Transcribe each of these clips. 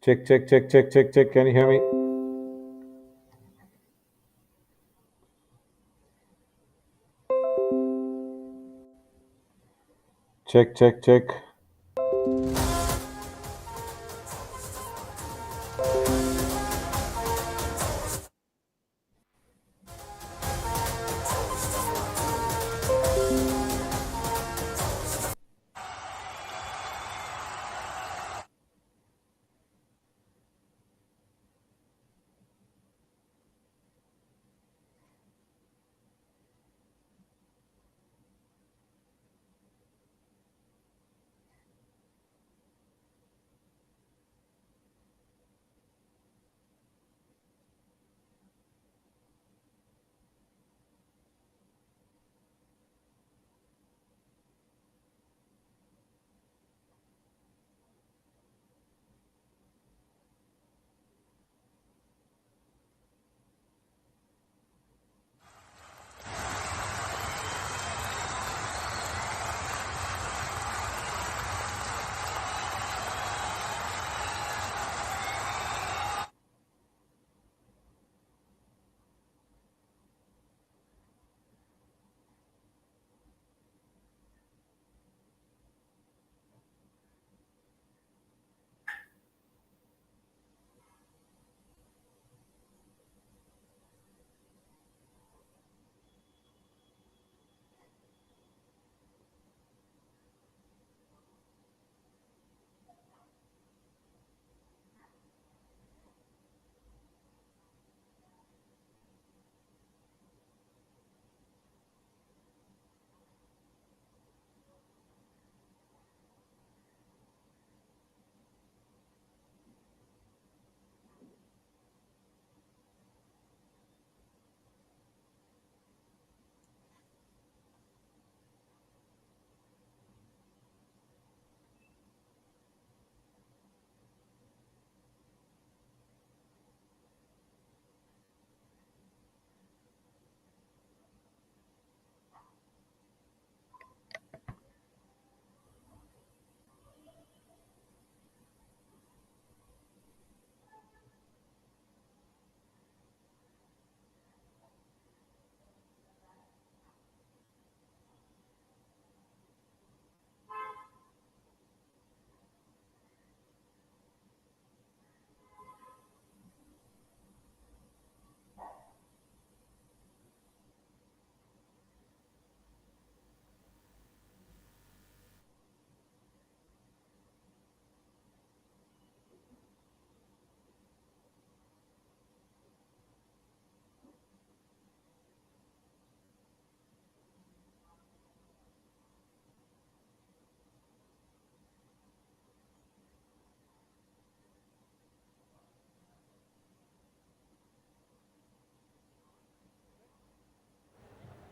Check, check, check, check, check, check. Can you hear me? Check, check, check.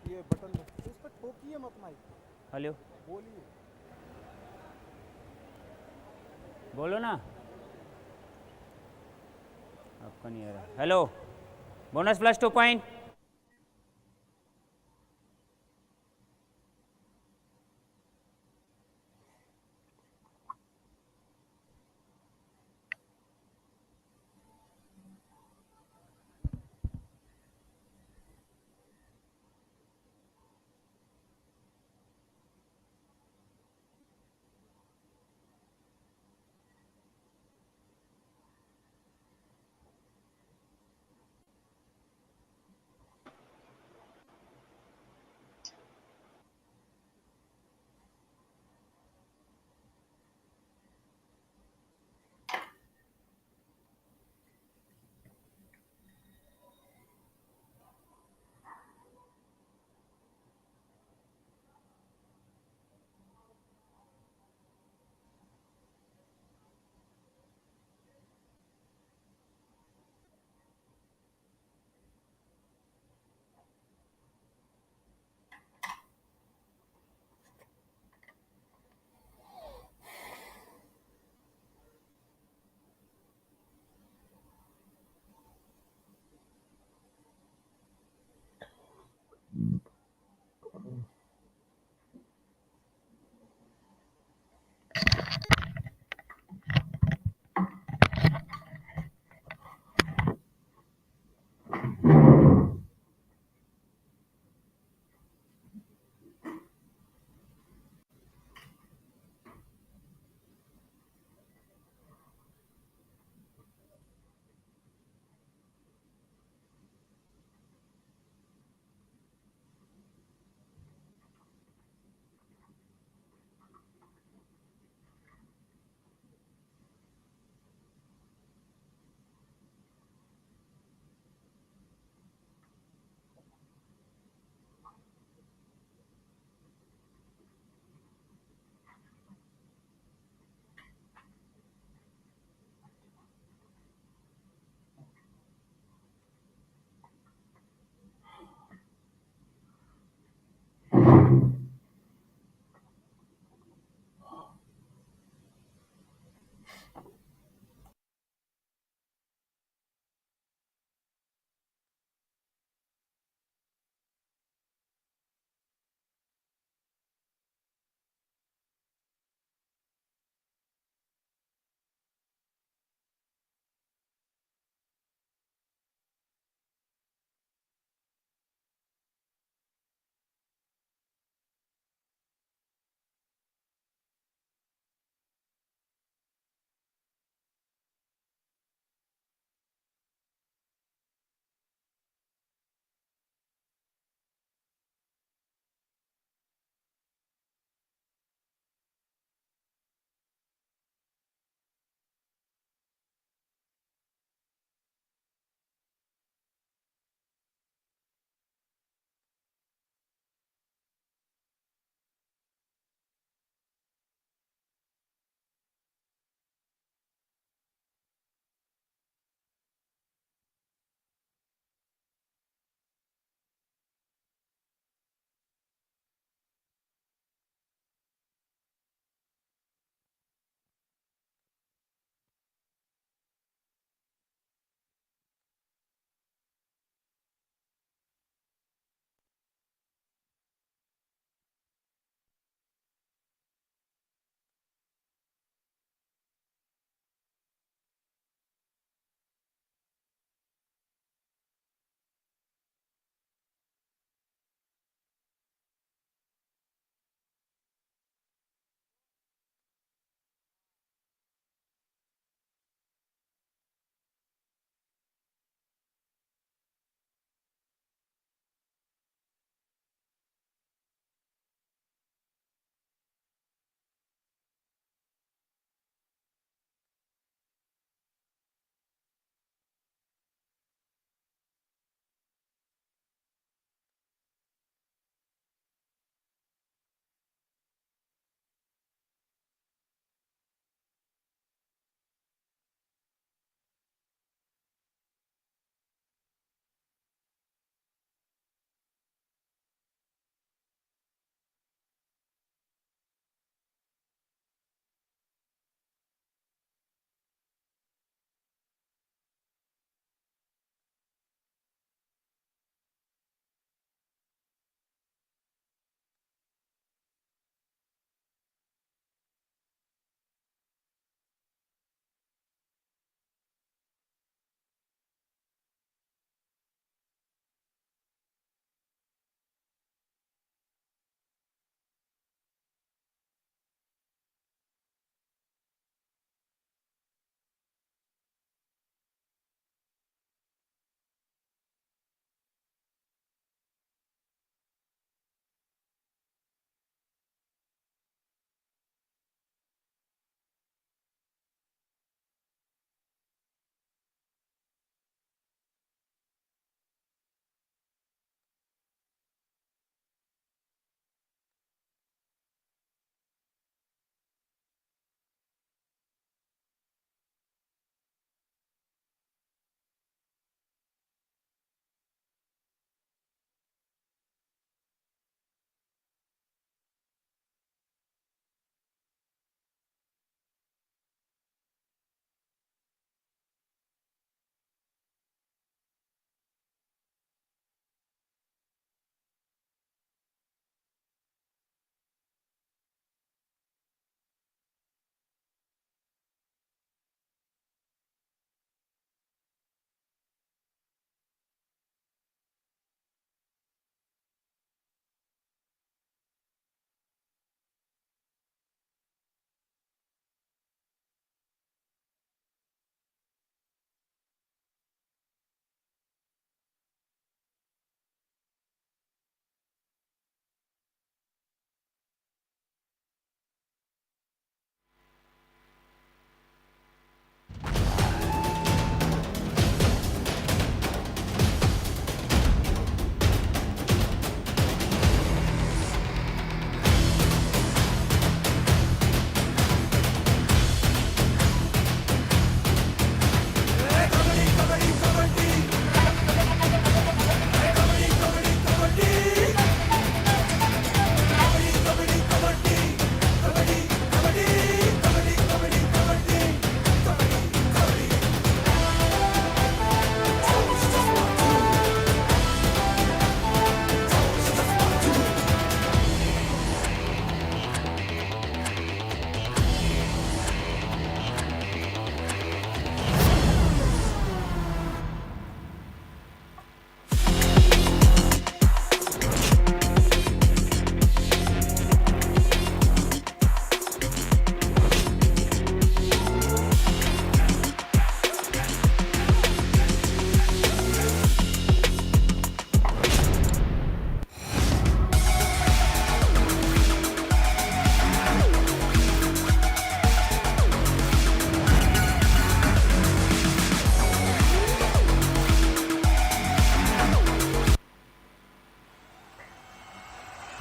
ये button इस पर ठोकिए मत mic. Hello बोलिए। बोलो ना। आपका नहीं आ रहा। Hello bonus plus 2 point.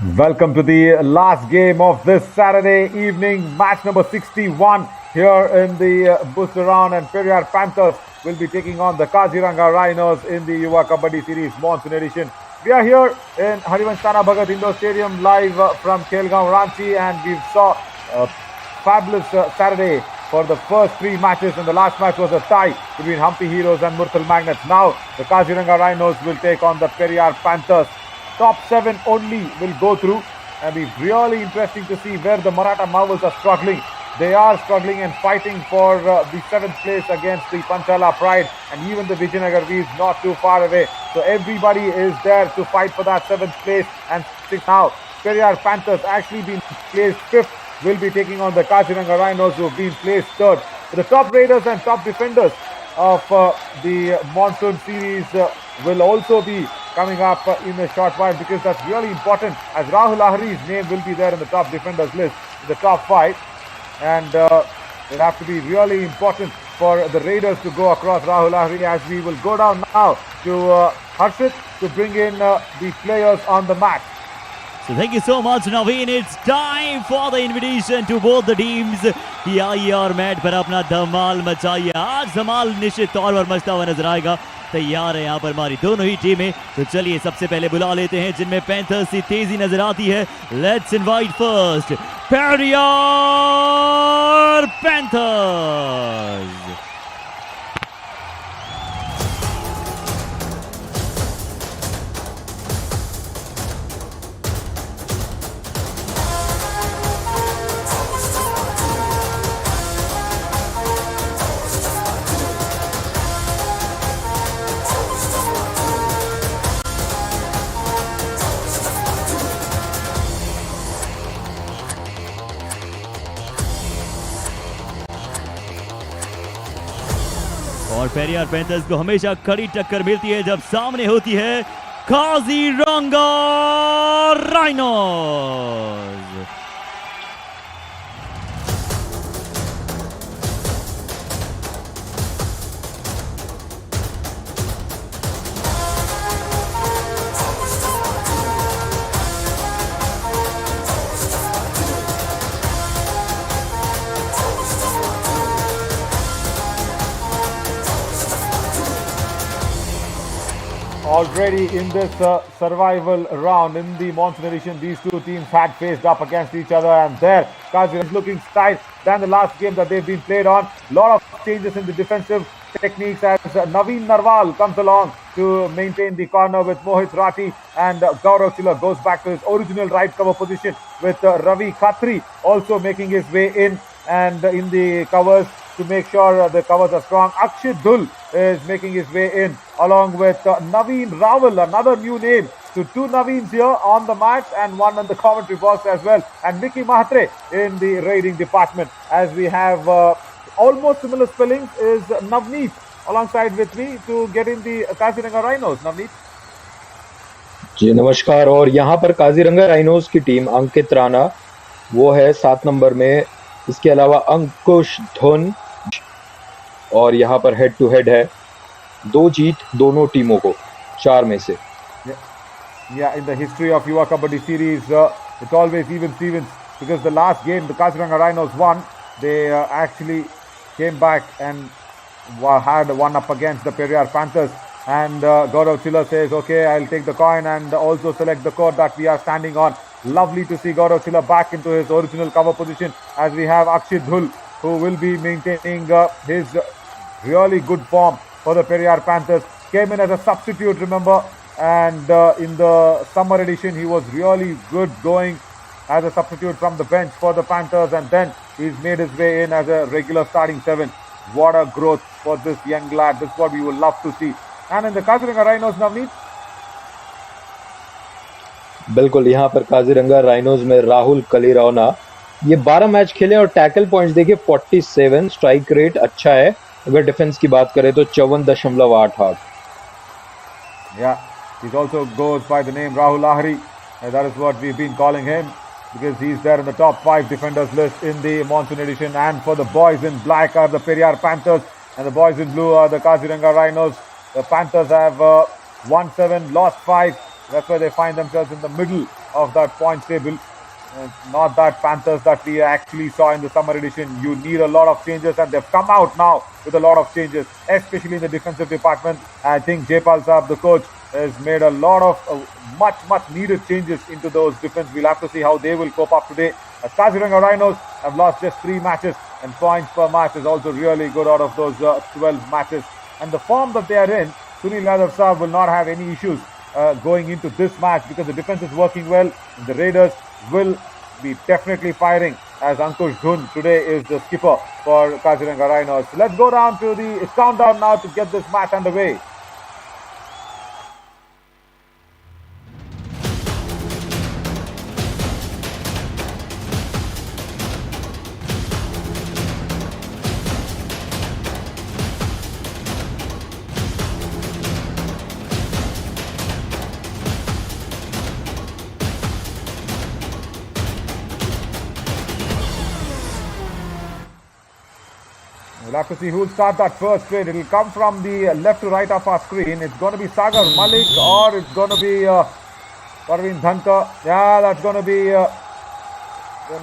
Welcome to the last game of this Saturday evening, match number 61 here in the booster round, and Periyar Panthers will be taking on the Kaziranga Rhinos in the Yuva Kabaddi Series Monsoon edition. We are here in Harivansh Tana Bhagat Indoor Stadium live from Khel, Ranchi, and we saw a fabulous Saturday for the first three matches, and the last match was a tie between Hampi Heroes and Murthal Magnets. Now the Kaziranga Rhinos will take on the Periyar Panthers. Top 7 only will go through, and it's really interesting to see where the Maratha Marvels are struggling. They are struggling and fighting for the 7th place against the Panchala Pride, and even the Vijayanagar V is not too far away. So everybody is there to fight for that 7th place and 6th. Now Periyar Panthers actually being placed 5th will be taking on the Kaziranga Rhinos, who have been placed 3rd. The top raiders and top defenders of the Monsoon series will also be coming up in a short while, because that's really important, as Rahul Lahiri's name will be there in the top defenders list, in the top 5, and it have to be really important for the Raiders to go across Rahul Lahiri, as we will go down now to Harshit to bring in the players on the match. So thank you so much, Naveen. It's time for the invitation to both the teams कि आइए और mat पर अपना धमाल मचाइए. आज धमाल निश्चित तौर पर मचता हुआ नजर आएगा. तैयार है यहाँ पर हमारी दोनों ही टीमें. तो चलिए सबसे पहले बुला लेते हैं जिनमें पैंथर्स की तेजी नजर आती है. Let's invite first Periyar panthers. और पेरियार पैंथर्स को हमेशा कड़ी टक्कर मिलती है जब सामने होती है Kaziranga rhinos. Already in this survival round in the Monsoon edition, these two teams had faced up against each other, and there Kazir is looking tight than the last game that they've been played on. Lot of changes in the defensive techniques as Naveen Narwal comes along to maintain the corner with Mohit Rathi, and Gaurav Chilla goes back to his original right cover position with Ravi Khatri also making his way in and in the covers to make sure the covers are strong. Akshit Dhul is making his way in along with Naveen Rawal, another new name. So two Naveens here on the match and one in the commentary box as well. And Mickey Mahatre in the raiding department, as we have almost similar spellings is Navneet alongside with me to get in the Kaziranga Rhinos. Navneet. जी नमस्कार. और यहाँ पर Kaziranga rhinos की team अंकित राणा वो है 7 number में. इसके अलावा अंकुश धुन, और यहाँ पर हेड टू हेड है 2 जीत दोनों टीमों को 4 में से. Yeah, in the history of Yuva Kabaddi series, it's always even Stevens, because the last game the Kaziranga Rhinos won. They actually came back and had one up against the Periyar Panthers, and Gaurav Chilla says, okay, I'll take the coin and also select the court that we are standing on. Lovely to see Gaurav Chilla back into his original cover position, as we have Akshit Dhul, who will be maintaining his really good form for the Periyar Panthers. Came in as a substitute, remember, and in the summer edition he was really good going as a substitute from the bench for the Panthers, and then he's made his way in as a regular starting 7. What a growth for this young lad. This is what we would love to see. And in the Kaziranga Rhinos, Navneet? बिल्कुल. यहाँ पर Kaziranga rhinos में राहुल कलीरौना ये 12 match खेले और tackle points देखिए 47. Strike rate अच्छा है. अगर डिफेंस की बात करें तो 54.88. Yeah, he also goes by the name Rahul Lahiri. That is what we've been calling him, because he's there in the top 5 defenders list in the Monsoon edition. And for the boys in black are the Periyar Panthers, and the boys in blue are the Kaziranga Rhinos. The Panthers have won 7, lost 5. That's why they find themselves in the middle of that points table. Not that Panthers that we actually saw in the summer edition. You need a lot of changes, and they've come out now with a lot of changes, especially in the defensive department. I think Jaypal Saab, the coach, has made a lot of much needed changes into those defense. We'll have to see how they will cope up today. As Kaziranga Rhinos have lost just 3 matches, and points per match is also really good out of those 12 matches. And the form that they are in, Sunil Yadav Saab will not have any issues going into this match because the defense is working well. And the Raiders will be definitely firing as Ankush Dhun today is the skipper for Kaziranga Rhinos. Let's go down to the countdown now to get this match underway. We'll have to see who will start that first trade. It will come from the left to right of our screen. It's going to be Sagar Malik or it's going to be Parveen Dhankar. Yeah, that's going to be the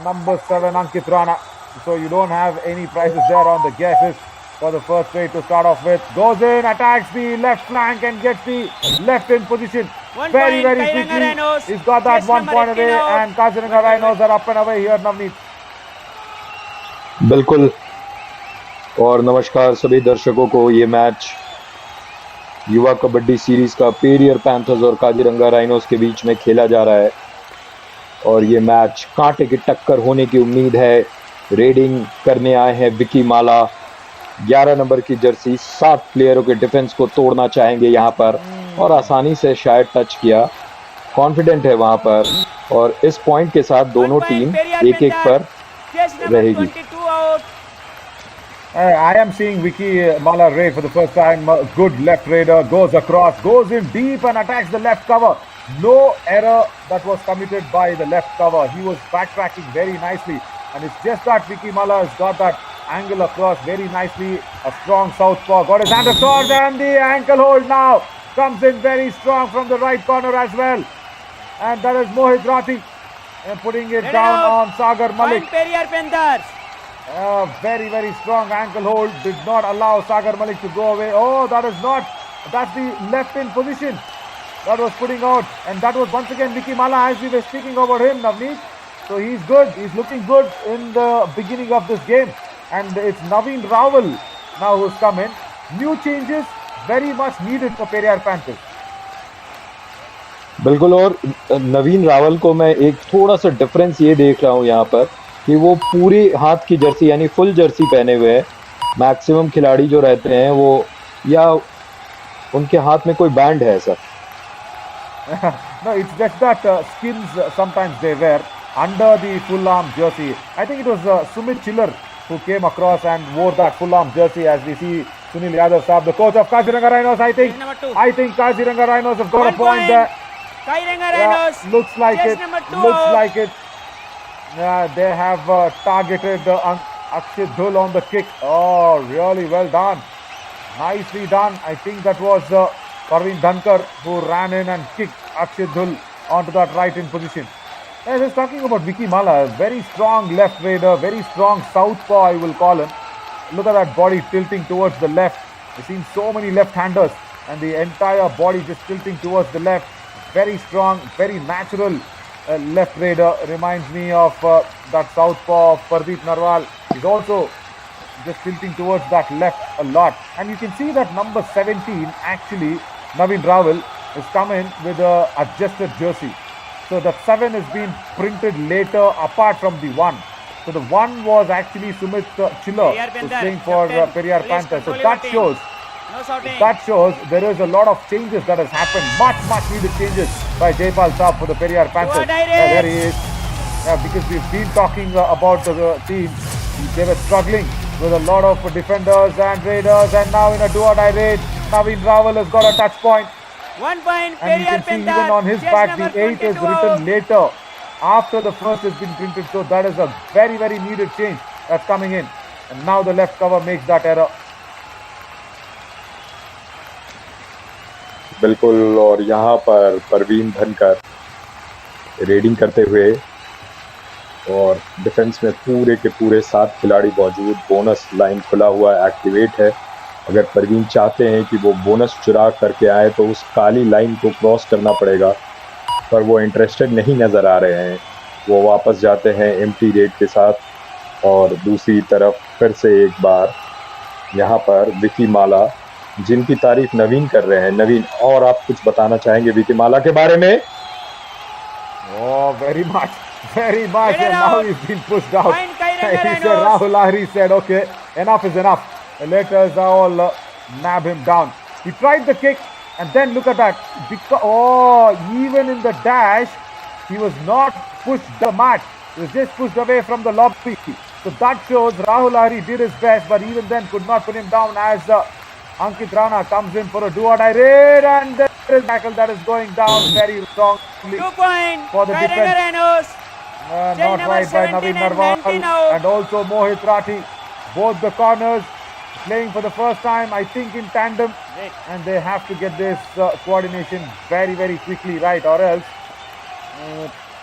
number 7 Ankit Rana. So you don't have any prices there on the guesses for the first trade to start off with. Goes in, attacks the left flank and gets the left in position. Very quickly. He's got that 1 point away and Kaziranga Rhinos are up and away here, Navneet. बिल्कुल। और नमस्कार सभी दर्शकों को। ये match युवा kabaddi series का Periyar panthers और काजीरंगा राइनोस के बीच में खेला जा रहा है और ये मैच कांटे की टक्कर होने की उम्मीद है। रेडिंग करने आए हैं विकी माला, 11 नंबर की जर्सी, 7 प्लेयरों के डिफेंस को तोड़ना चाहेंगे यहाँ पर और आसानी से शायद टच किया। कॉन्फिडेंट है वहाँ पर और इस पॉइंट के साथ दोनों टीम 1-1 पर रहेगी। I am seeing Vicky Mala Ray for the first time. Good left raider, goes across, goes in deep and attacks the left cover. No error that was committed by the left cover. He was backtracking very nicely. And it's just that Vicky Mala has got that angle across very nicely. A strong southpaw. Got his hand across and the ankle hold now. Comes in very strong from the right corner as well. And that is Mohit Rathi. And putting it down on Sagar Malik. Periyar Panthers. Very strong ankle hold. Did not allow Sagar Malik to go away. Oh, that's the left in position. That was putting out. And that was once again Vicky Mala as we were speaking about him, Navneet. So he's good. He's looking good in the beginning of this game. And it's Naveen Rawal now who's come in. New changes, very much needed for Periyar Panthers. बिल्कुल। और नवीन रावल को मैं एक थोड़ा सा difference ये देख रहा हूँ यहाँ पर कि वो पूरी हाथ की जर्सी यानी फुल जर्सी पहने हुए हैं। मैक्सिमम खिलाड़ी जो रहते हैं वो या उनके हाथ में कोई बैंड है sir? No, it's just that skins sometimes they wear under the full arm jersey. I think it was Sumit Chiller who came across and wore that full arm jersey as we see Sunil Yadav Saab, the coach of Kaziranga Rhinos. I think Kaziranga Rhinos have got a point there. Looks like it. Yeah, they have targeted Akshit Dhul on the kick. Oh, really well done. Nicely done. I think that was Parveen Dhankar who ran in and kicked Akshit Dhul onto that right in position. I was talking about Vicky Mala, very strong left raider, very strong southpaw I will call him. Look at that body tilting towards the left. We've seen so many left-handers and the entire body just tilting towards the left. Very strong, very natural left raider. Reminds me of that southpaw of Pardeep Narwal. He's also just tilting towards that left a lot. And you can see that number 17 actually, Naveen Rawal, is come in with a adjusted jersey. So the 7 has been printed later apart from the 1. So the 1 was actually Sumit Chiller who's playing for Periyar Panthers. So that shows there is a lot of changes that has happened. Much needed changes by Jaypal Saab for the Periyar Panthers. There he is. Yeah, because we've been talking about the team. They were struggling with a lot of defenders and raiders, and now in a do-or-die raid, Naveen Rawal has got a touch point. 1 point, and you can see even on his back the 8 is written later after the first has been printed. So that is a very needed change that's coming in. And now the left cover makes that error. बिल्कुल। और यहाँ पर परवीन धनकर raiding करते हुए, और defence में पूरे के पूरे 7 खिलाड़ी मौजूद। बोनस लाइन खुला हुआ एक्टिवेट है। अगर परवीन चाहते हैं कि वो बोनस चुरा करके आए तो उस काली लाइन को क्रॉस करना पड़ेगा, पर वो इंटरेस्टेड नहीं नज़र आ रहे हैं। वो वापस जाते हैं एम्प्टी रेड के साथ। और दूसरी तरफ फिर से एक बार यहाँ पर विकी माला, जिनकी तारीफ नवीन कर रहे हैं। नवीन, और आप कुछ बताना चाहेंगे विकी माला के बारे में? Oh, very much. And now he's been pushed out. He said, Rahul Lahiri said, okay, enough is enough. Let us all nab him down. He tried the kick, and then look at that. Even in the dash, he was not pushed the mat. He was just pushed away from the lobby. So that shows Rahul Lahiri did his best, but even then could not put him down as Ankit Rana comes in for a do-or-die raid, and there is a tackle that is going down very strongly 2 point for the defense. Not right by Naveen Narwal and also Mohit Rathi. Both the corners playing for the first time, I think in tandem, and they have to get this coordination very quickly right, or else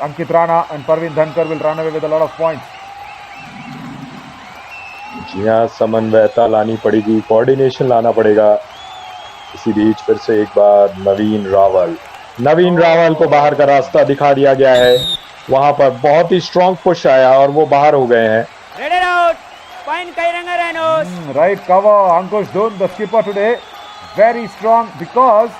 Ankit Rana and Parveen Dhankar will run away with a lot of points. जी हाँ, समन्वयता लानी पड़ेगी, coordination लाना पड़ेगा। इसी बीच फिर से एक बार नवीन रावल को बाहर का रास्ता दिखा दिया गया है। वहां पर बहुत ही स्ट्रॉन्ग पुश आया और वो बाहर हो गए हैं। Right cover, Ankush Dhun, the skipper today, very strong because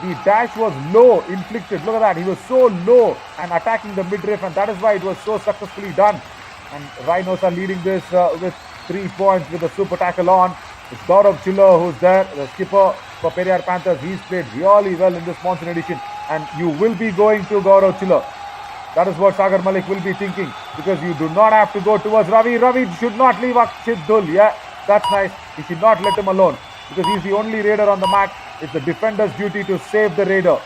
the dash was low inflicted. Look at that, he was so low and attacking the midriff, and that is why it was so successfully done. And Rhinos are leading this with 3 points with a super tackle on. It's Gaurav Chiller who's there, the skipper for Periyar Panthers. He's played really well in this Monsoon edition, and you will be going to Gaurav Chiller. That is what Sagar Malik will be thinking, because you do not have to go towards Ravi. Ravi should not leave Akshit Dhul. Yeah, that's nice. You should not let him alone, because he's the only raider on the mat. It's the defender's duty to save the raider.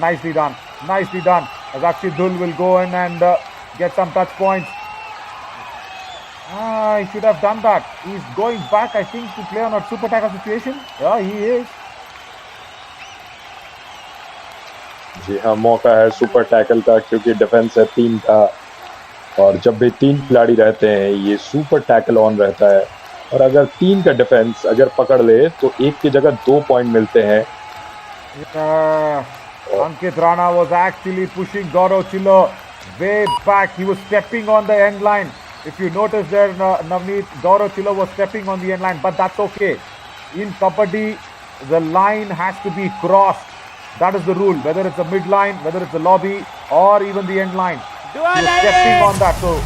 Nicely done. As Akshit Dhul will go in and get some touch points. He should have done that. He's going back, I think, to play on a super tackle situation. Yeah, he is. जी हाँ, मौका है super tackle का, क्योंकि defence है 3 का, और जब भी 3 खिलाड़ी रहते हैं ये सुपर टैकल ऑन रहता है। और अगर 3 का डिफेंस अगर पकड़ ले तो 1 की जगह 2 पॉइंट मिलते हैं। Ankit Rana was actually pushing Gaurav Chiller way back. He was stepping on the end line. If you notice there, Navneet, Gaurav Chiller was stepping on the end line, but that's okay. In Kabaddi, the line has to be crossed. That is the rule, whether it's a mid-line, whether it's a lobby, or even the end line. He was stepping on that, so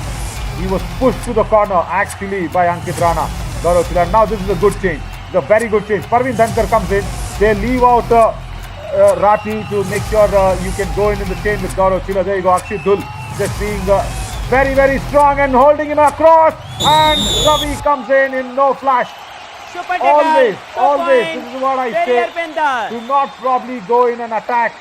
he was pushed to the corner actually by Ankit Rana. Gaurav Chiller. Now this is a good change. It's a very good change. Parveen Dhankar comes in. They leave out Rathi to make sure you can go in the chain with Gaurav Chiller. There you go. Akshit Dhul just being very strong and holding him across. And Ravi comes in no flash. Always. This is what I say. Do not probably go in and attack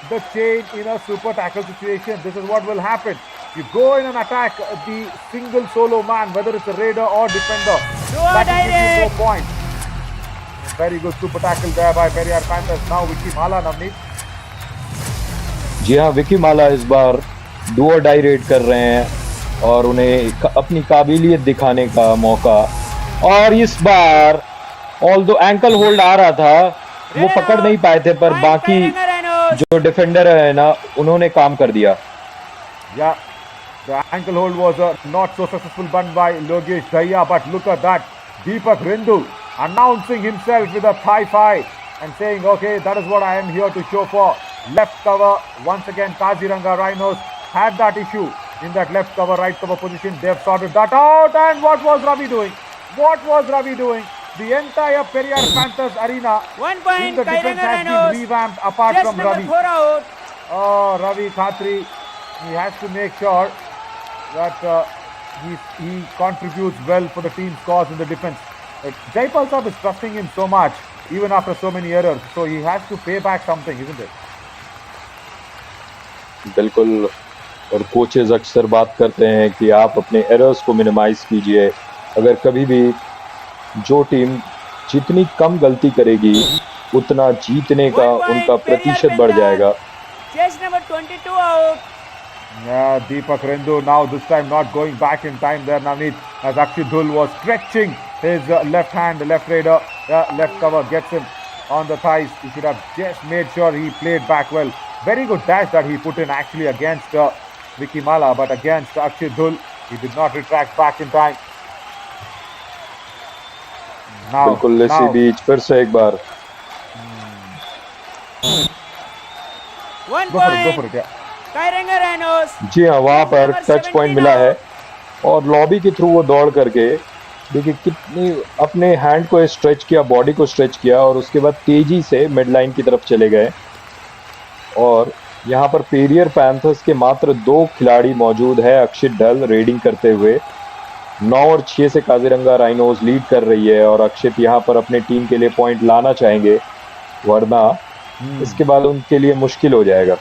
the chain in a super tackle situation. This is what will happen. You go in and attack the single solo man, whether it's a raider or defender. That will give you 4 points. Very good super tackle there by Periyar Panthers. Now Vicky Mala, Navneet. जी हाँ, विकी माला इस बार do और die red कर रहे हैं और उन्हें अपनी काबिलियत दिखाने का मौका। और इस बार ऑल्दो एंकल होल्ड आ रहा था, वो पकड़ नहीं पाए थे, पर बाकी जो डिफेंडर है ना, उन्होंने काम कर दिया। Yeah, the ankle hold was not so successful done by Logesh Daya, but look at that. Deepak Rindu announcing himself with a thigh five and saying, okay, that is what I am here to show for. Left cover, once again Kaziranga Rhinos had that issue in that left cover, right cover position. They have sorted that out. And what was Ravi doing? The entire Periyar Panthers arena 1 point, in the defense has been revamped apart just from number Ravi. 4 out. Oh, Ravi Khatri, he has to make sure that he contributes well for the team's cause in the defense. Jaipal Saab is trusting him so much, even after so many errors. So he has to pay back something, isn't it? बिल्कुल। और coaches अक्सर बात करते हैं कि आप अपने errors को मिनिमाइज कीजिए। अगर कभी भी जो टीम जितनी कम गलती करेगी उतना जीतने का उनका प्रतिशत बढ़ जाएगा। Chase number 22 out. Deepak Rendu now this time not going back in time there, Navneet, as Akshit Dhul was stretching his left hand, left raider, left cover gets him on the thighs. He should have just made sure he played back well. Very good dash that he put in actually against Vicky Mala, but against Akshit Dhul, he did not retract back in time. Now, बिल्कुल इसी बीच फिर से एक बार 1 go for it, point. yeah. Kairanga Rhinos. जी हाँ, वहां पर touch point मिला है और लॉबी के थ्रू वो दौड़ करके देखिए कितनी अपने हैंड को स्ट्रेच किया, बॉडी को स्ट्रेच किया और उसके बाद तेजी से मिड लाइन की तरफ चले गए। और यहाँ पर पेरियर पैंथर्स के मात्र 2 खिलाड़ी मौजूद है। अक्षित ढल रेडिंग करते हुए 9 और 6 से काजीरंगा राइनोज लीड कर रही है और अक्षित यहाँ पर अपने टीम के लिए पॉइंट लाना चाहेंगे, वरना इसके बाद उनके लिए मुश्किल हो जाएगा।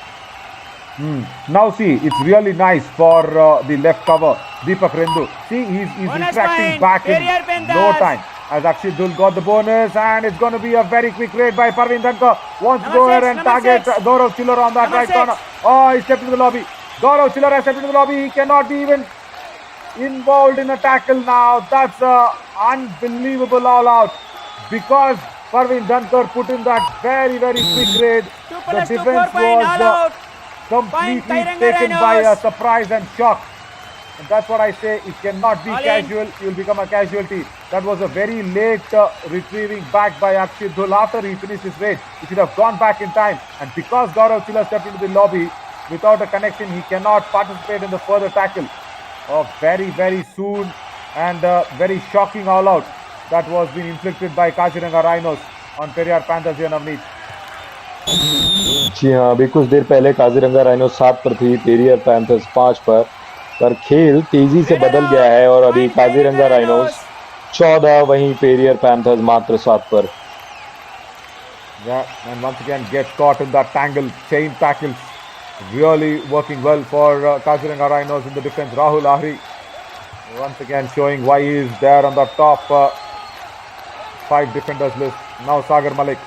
Now see, it's really nice for the left cover, Deepak Rendu. See, he's Bonus retracting point, back in Periyar Panthers. no time. As Akshit Dhul got the bonus, and it's going to be a very quick raid by Parveen Dhankar. Wants to Number go ahead 6, and number target 6. Gaurav Chiller on that Number right 6. corner. Oh, he stepped into the lobby. Gaurav Chiller has stepped into the lobby. He cannot be even involved in a tackle now. That's a unbelievable all out because Parveen Dhankar put in that very, very quick raid. 2 The plus 2, 4 defense point, was all out. completely Kairanga taken by a Rhinos. surprise and shock. And that's what I say, it cannot be All in. casual, you'll become a casualty. That was a very late retrieving back by Akshit Dhul after he finished his raid. He should have gone back in time. And because Gaurav Chilla stepped into the lobby, without a connection, he cannot participate in the further tackle. Very, very soon and very shocking all out that was being inflicted by Kaziranga Rhinos on Periyar Panthers here, Navneet. जी हाँ, अभी कुछ देर पहले Kaziranga rhinos 7 पर थी, Periyar panthers 5 पर खेल तेजी से बदल गया है और अभी काजीरंगा राइनोज 14, वहीं पेरियर पैंथर्स मात्र 7 पर। Yeah, and once again gets caught in that tangle, chain tackles, really working well for Kaziranga Rhinos in the defense. Rahul Ahri once again showing why he is there on the top 5 defenders list. Now Sagar Malik.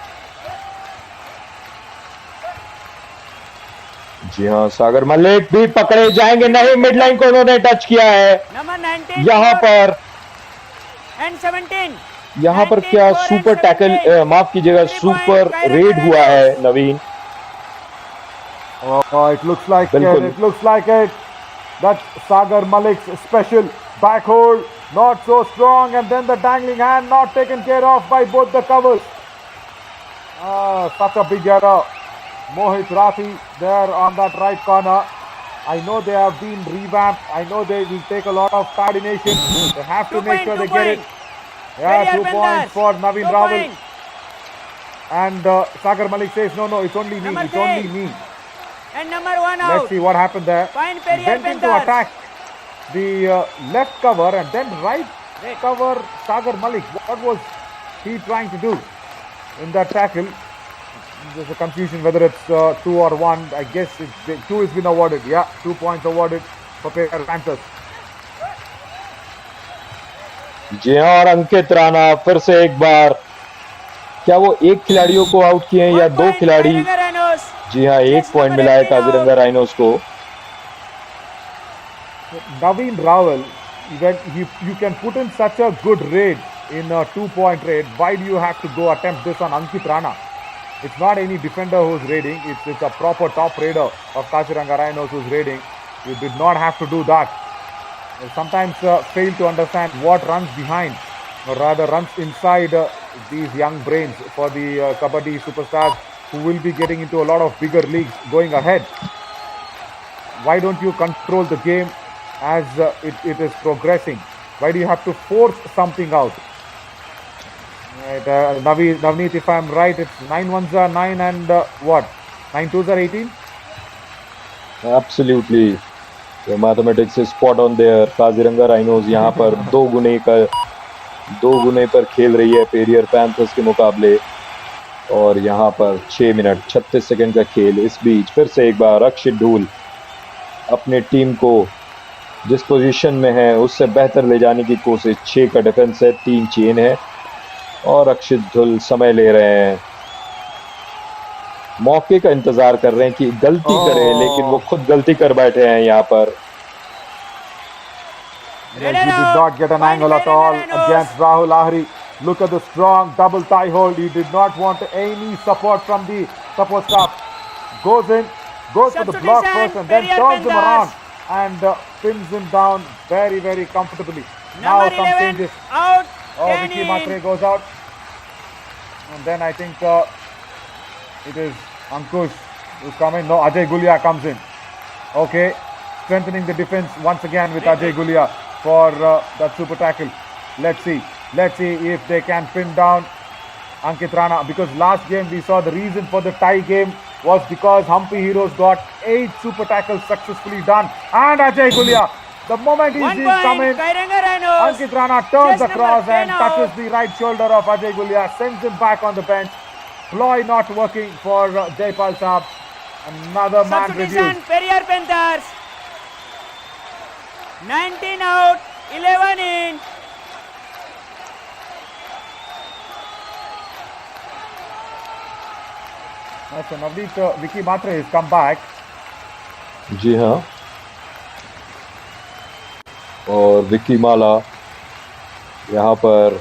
जी हाँ, सागर मलिक भी पकड़े जाएंगे, नहीं, mid line को उन्होंने touch किया है। Number 19 यहाँ पर and 17. यहाँ पर क्या 19 सुपर and टैकल, 17. माफ कीजिएगा, सुपर रेड हुआ है नवीन। It looks like बिल्कुल। it looks like it. That's Sagar Malik's special back hold, not so strong, and then the dangling hand not taken care of by both the covers. Such a big error. Mohit Rathi there on that right corner. I know they have been revamped. I know they will take a lot of coordination. They have to make sure they get it. Yeah, Periyar 2 points Panthers. for Naveen 2 Rawal. point. And Sagar Malik says, no, it's only me. Number It's only 3. me. And number 1 out. Let's see what happened there. Point Periyar Went in to Panthers. attack the left cover and then right cover Sagar Malik. What was he trying to do in that tackle? There's a confusion whether it's 2 or 1. I guess 2 has been awarded. Yeah, 2 points awarded for Periyar Panthers. जी हाँ, और अंकित राणा फिर से एक बार, क्या वो एक खिलाड़ियों को आउट किए हैं या 2 खिलाड़ी? Kairanga Rhinos. जी हाँ, 1 पॉइंट मिला है काजीरंगा राइनोज को। Naveen Rawal, when you can put in such a good raid in a 2-point raid, why do you have to go attempt this on Ankit Rana? It's not any defender who's raiding, it's a proper top raider of Kaziranga Rhinos who's raiding. You did not have to do that. You sometimes fail to understand what runs behind, or rather runs inside these young brains for the Kabaddi superstars who will be getting into a lot of bigger leagues going ahead. Why don't you control the game as it is progressing? Why do you have to force something out? Right, Navneet, if I'm right, it's 9 ones are 9 and what? 9 twos are 18? Absolutely. The mathematics is spot on there. Kaziranga rhinos यहाँ पर 2 गुने पर खेल रही है Periyar panthers के मुकाबले और यहाँ पर 6 मिनट 36 सेकंड का खेल। इस बीच फिर से एक बार अक्षित धूल अपने टीम को जिस पोजीशन में है उससे बेहतर ले जाने की कोशिश। 6 का डिफेंस है, 3 चेन है और अक्षित धुल समय ले रहे हैं। मौके का इंतजार कर रहे हैं कि गलती करें, लेकिन वो खुद गलती कर बैठे हैं यहाँ पर। Yes, he did not get an angle at all against Rahul Lahiri. Look at the strong double thigh hold. He did not want any support from the support staff. Goes in, goes for the block first and then turns him around and pins him down very, very comfortably. Now some changes. Out. Oh, Vicky Matre goes out. And then I think it is Ankush who's coming. No, Ajay Gulia comes in. Okay, strengthening the defense once again with Ajay Gulia for that super tackle. Let's see if they can pin down Ankit Rana, because last game we saw the reason for the tie game was because Humpy Heroes got 8 super tackles successfully done. And Ajay Gulia, the moment he sees coming, Ankit Rana turns across and touches the right shoulder of Ajay Gulia, sends him back on the bench. Ploy not working for Jaipal Saab. Another man reduced. Periyar Panthers. 19 out, 11 in. So Navneet, Vicky Matre has come back. जी हाँ, और विक्की माला यहाँ पर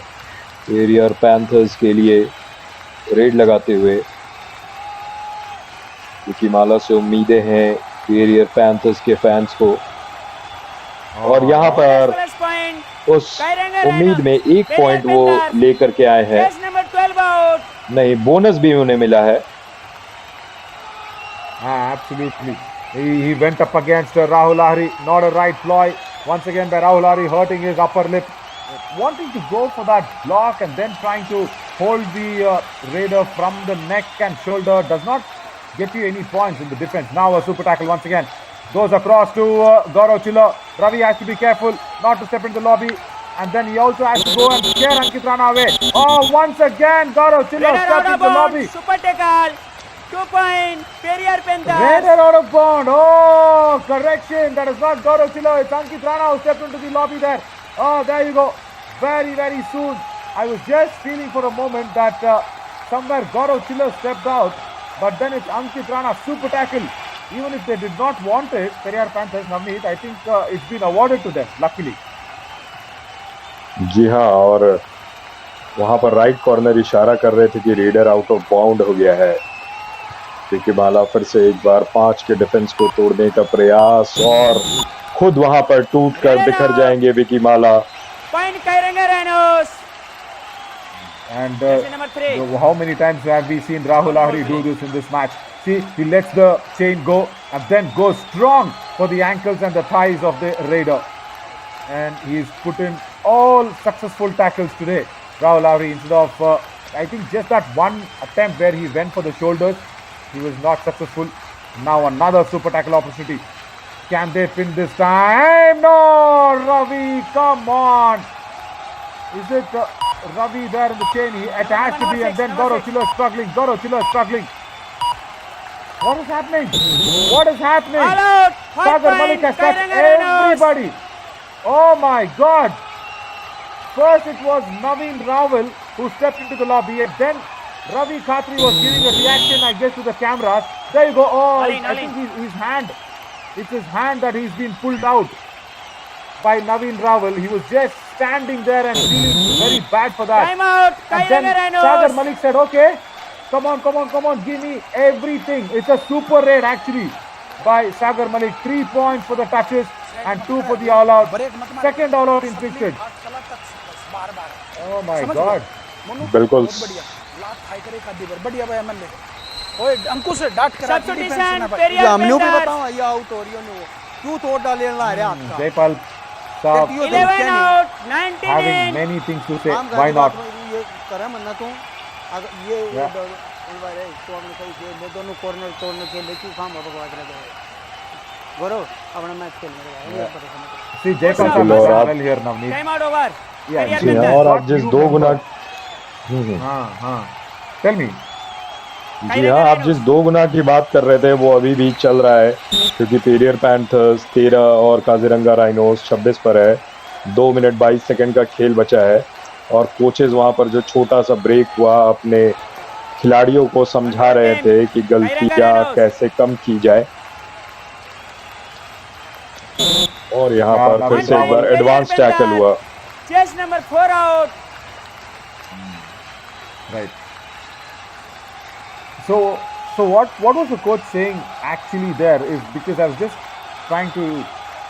Periyar panthers के लिए red लगाते हुए। विक्की माला से उम्मीदें हैं पेरियर पैंथर्स के फैंस को, और यहाँ पर उस उम्मीद में 1 पॉइंट वो लेकर के आए हैं। नहीं, बोनस भी उन्हें मिला है। Absolutely. He went up against Rahul Lahiri. Not a right ploy. Once again by Rahul Lahiri, hurting his upper lip. Wanting to go for that block and then trying to hold the raider from the neck and shoulder does not get you any points in the defense. Now a super tackle once again. Goes across to Gaurav Chiller. Ravi has to be careful not to step into the lobby. And then he also has to go and scare Ankit Rana away. Oh, once again Gaurav Chiller stepped into the lobby. Super tackle. 2 point, Periyar Panthers. Raider out of bound. Oh, correction. That is not Gaurav Chiller. It's Ankit Rana who stepped into the lobby there. Oh, there you go. Very, very soon. I was just feeling for a moment that somewhere Gaurav Chiller stepped out. But then it's Ankit Rana super tackle. Even if they did not want it, Periyar Panthers, Navneet, I think it's been awarded to them, luckily. जी हाँ, और वहाँ पर right corner इशारा कर रहे थे कि raider out of bound हो गया है। विक्की माला फिर से एक बार 5 के डिफेंस को तोड़ने का प्रयास, और खुद वहां पर टूट कर बिखर जाएंगे विक्की माला। And how many times have we seen Rahul Lahiri do this in this match? See, he lets the chain go and then goes strong for the ankles and the thighs of the raider. And he's put in all successful tackles today, Rahul Lahiri, instead of, I think, just that one attempt where he went for the shoulders. He was not successful. Now another super tackle opportunity. Can they pin this time? No, Ravi, come on. Is it Ravi there in the chain? It has to be. And then Gaurav Chiller struggling. Gaurav Chiller struggling. What is happening? What is happening? Sagar Malik has touched everybody. Oh my God. First it was Naveen Rawal who stepped into the lobby, and then Ravi Khatri was giving a reaction, I guess, to the cameras. There you go. Oh, I think his hand. It's his hand that he's been pulled out by Naveen Rawal. He was just standing there and feeling very bad for that. Time out. And then Sagar Malik said, okay, come on, give me everything. It's a super raid actually by Sagar Malik. 3 points for the touches and 2 for the all-out. Second all-out inflicted. Oh my God. बिल्कुल बढ़िया भाई अमन ने ओए अंकुश से डांट करा substitution Periyar new भी बताओ ये आउट हो रही है क्यों तोड़ डाले ला रहे हाथ का Jaipal Saab 11 out 19 having many things to say. Why not? ये करे मन्ना तो अगर ये बार है तो हमने कही कि वो दोनों कॉर्नर तोड़ने के लिए क्यों काम बकवास रह गए गौरव अपना मैच खेल मेरे भाई See, Jaipal Saab is well here, Navneet. Time out over ji, और आप जिस 2 गुना Tell me. जी हाँ, आप जिस 2 गुना की बात कर रहे थे वो अभी भी चल रहा है, क्योंकि पेरियर पैंथर्स 13 और काजीरंगा राइनोस 26 पर है। 2 मिनट 22 सेकंड का खेल बचा है, और कोचेज वहां पर जो छोटा सा ब्रेक हुआ अपने खिलाड़ियों को समझा रहे थे कि गलतियां कैसे कम की जाए। और यहाँ पर फिर से एक बार एडवांस टैकल हुआ। चेस number 4 out. Right. So what was the coach saying actually there is because I was just trying to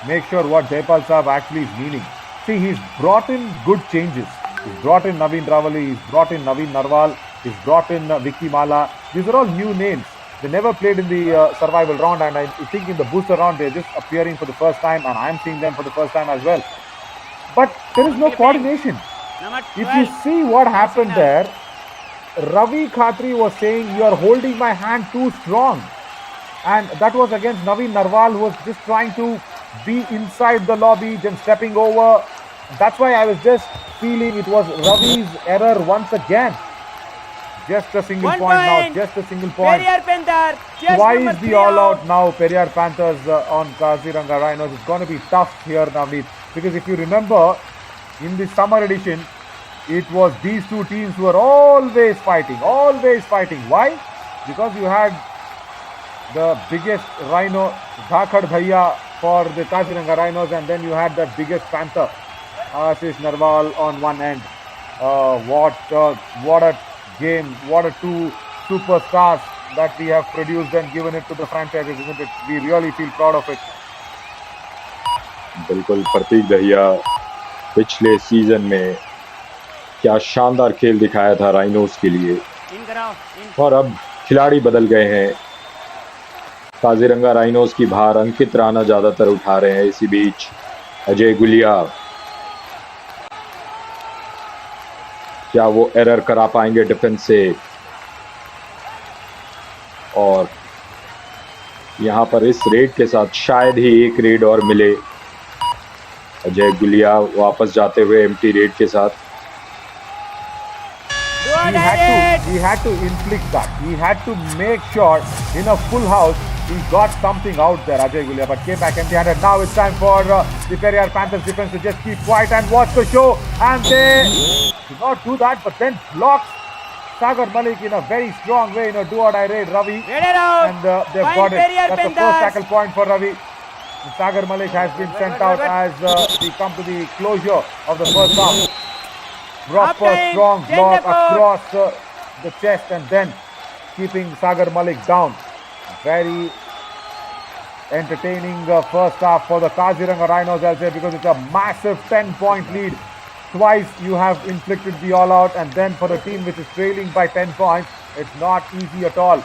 make sure what Jaipal Saab actually is meaning. See, he's brought in good changes. He's brought in Naveen Ravali, he's brought in Naveen Narwal, he's brought in Vicky Mala. These are all new names. They never played in the survival round, and I think in the booster round they're just appearing for the first time, and I'm seeing them for the first time as well. But there is no coordination. If you see what happened there, Ravi Khatri was saying, "You are holding my hand too strong," and that was against Naveen Narwal, who was just trying to be inside the lobby, then stepping over. That's why I was just feeling it was Ravi's error once again. Just a single point now, just a single point. Periyar Panthers, Twice the all-out now, Periyar Panthers on Kaziranga Rhinos. It's going to be tough here, Navneet, because if you remember, in the summer edition, it was these two teams who were always fighting, always fighting. Why? Because you had the biggest rhino, Dhakhad Bhaiya, for the Kaziranga Rhinos, and then you had the biggest panther, Ashish Narwal, on one end. What a game, what a two superstars that we have produced and given it to the franchises, isn't it? We really feel proud of it. बिल्कुल प्रतीक दहिया पिछले season में क्या शानदार खेल दिखाया था rhinos के लिए, और अब खिलाड़ी बदल गए हैं। काजीरंगा राइनोस की भार अंकित राणा ज्यादातर उठा रहे हैं। इसी बीच अजय गुलिया, क्या वो एरर करा पाएंगे डिफेंस से? और यहां पर इस रेड के साथ शायद ही एक रेड और मिले। अजय गुलिया वापस जाते हुए एम्प्टी रेड के साथ। He had to inflict that. He had to make sure in a full house he got something out there, Ajay Gulia, but came back empty-handed. Now it's time for the Periyar Panthers defense to just keep quiet and watch the show. And they did not do that, but then blocks Sagar Malik in a very strong way in a do-or-die raid. Ravi, and they've got it. That's the first tackle point for Ravi. Sagar Malik has been sent out as we come to the closure of the first half. Proper strong block across the chest and then keeping Sagar Malik down. Very entertaining first half for the Kaziranga Rhinos, I'll say, because it's a massive 10-point lead. Twice you have inflicted the all-out, and then for the team which is trailing by 10 points, it's not easy at all.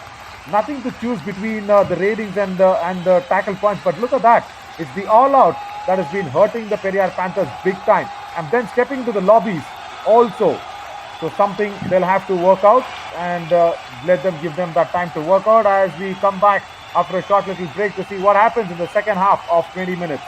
Nothing to choose between the ratings and the tackle points, but look at that. It's the all-out that has been hurting the Periyar Panthers big time, and then stepping to the lobbies also. So something they'll have to work out, and give them that time to work out as we come back after a short little break to see what happens in the second half of 20 minutes.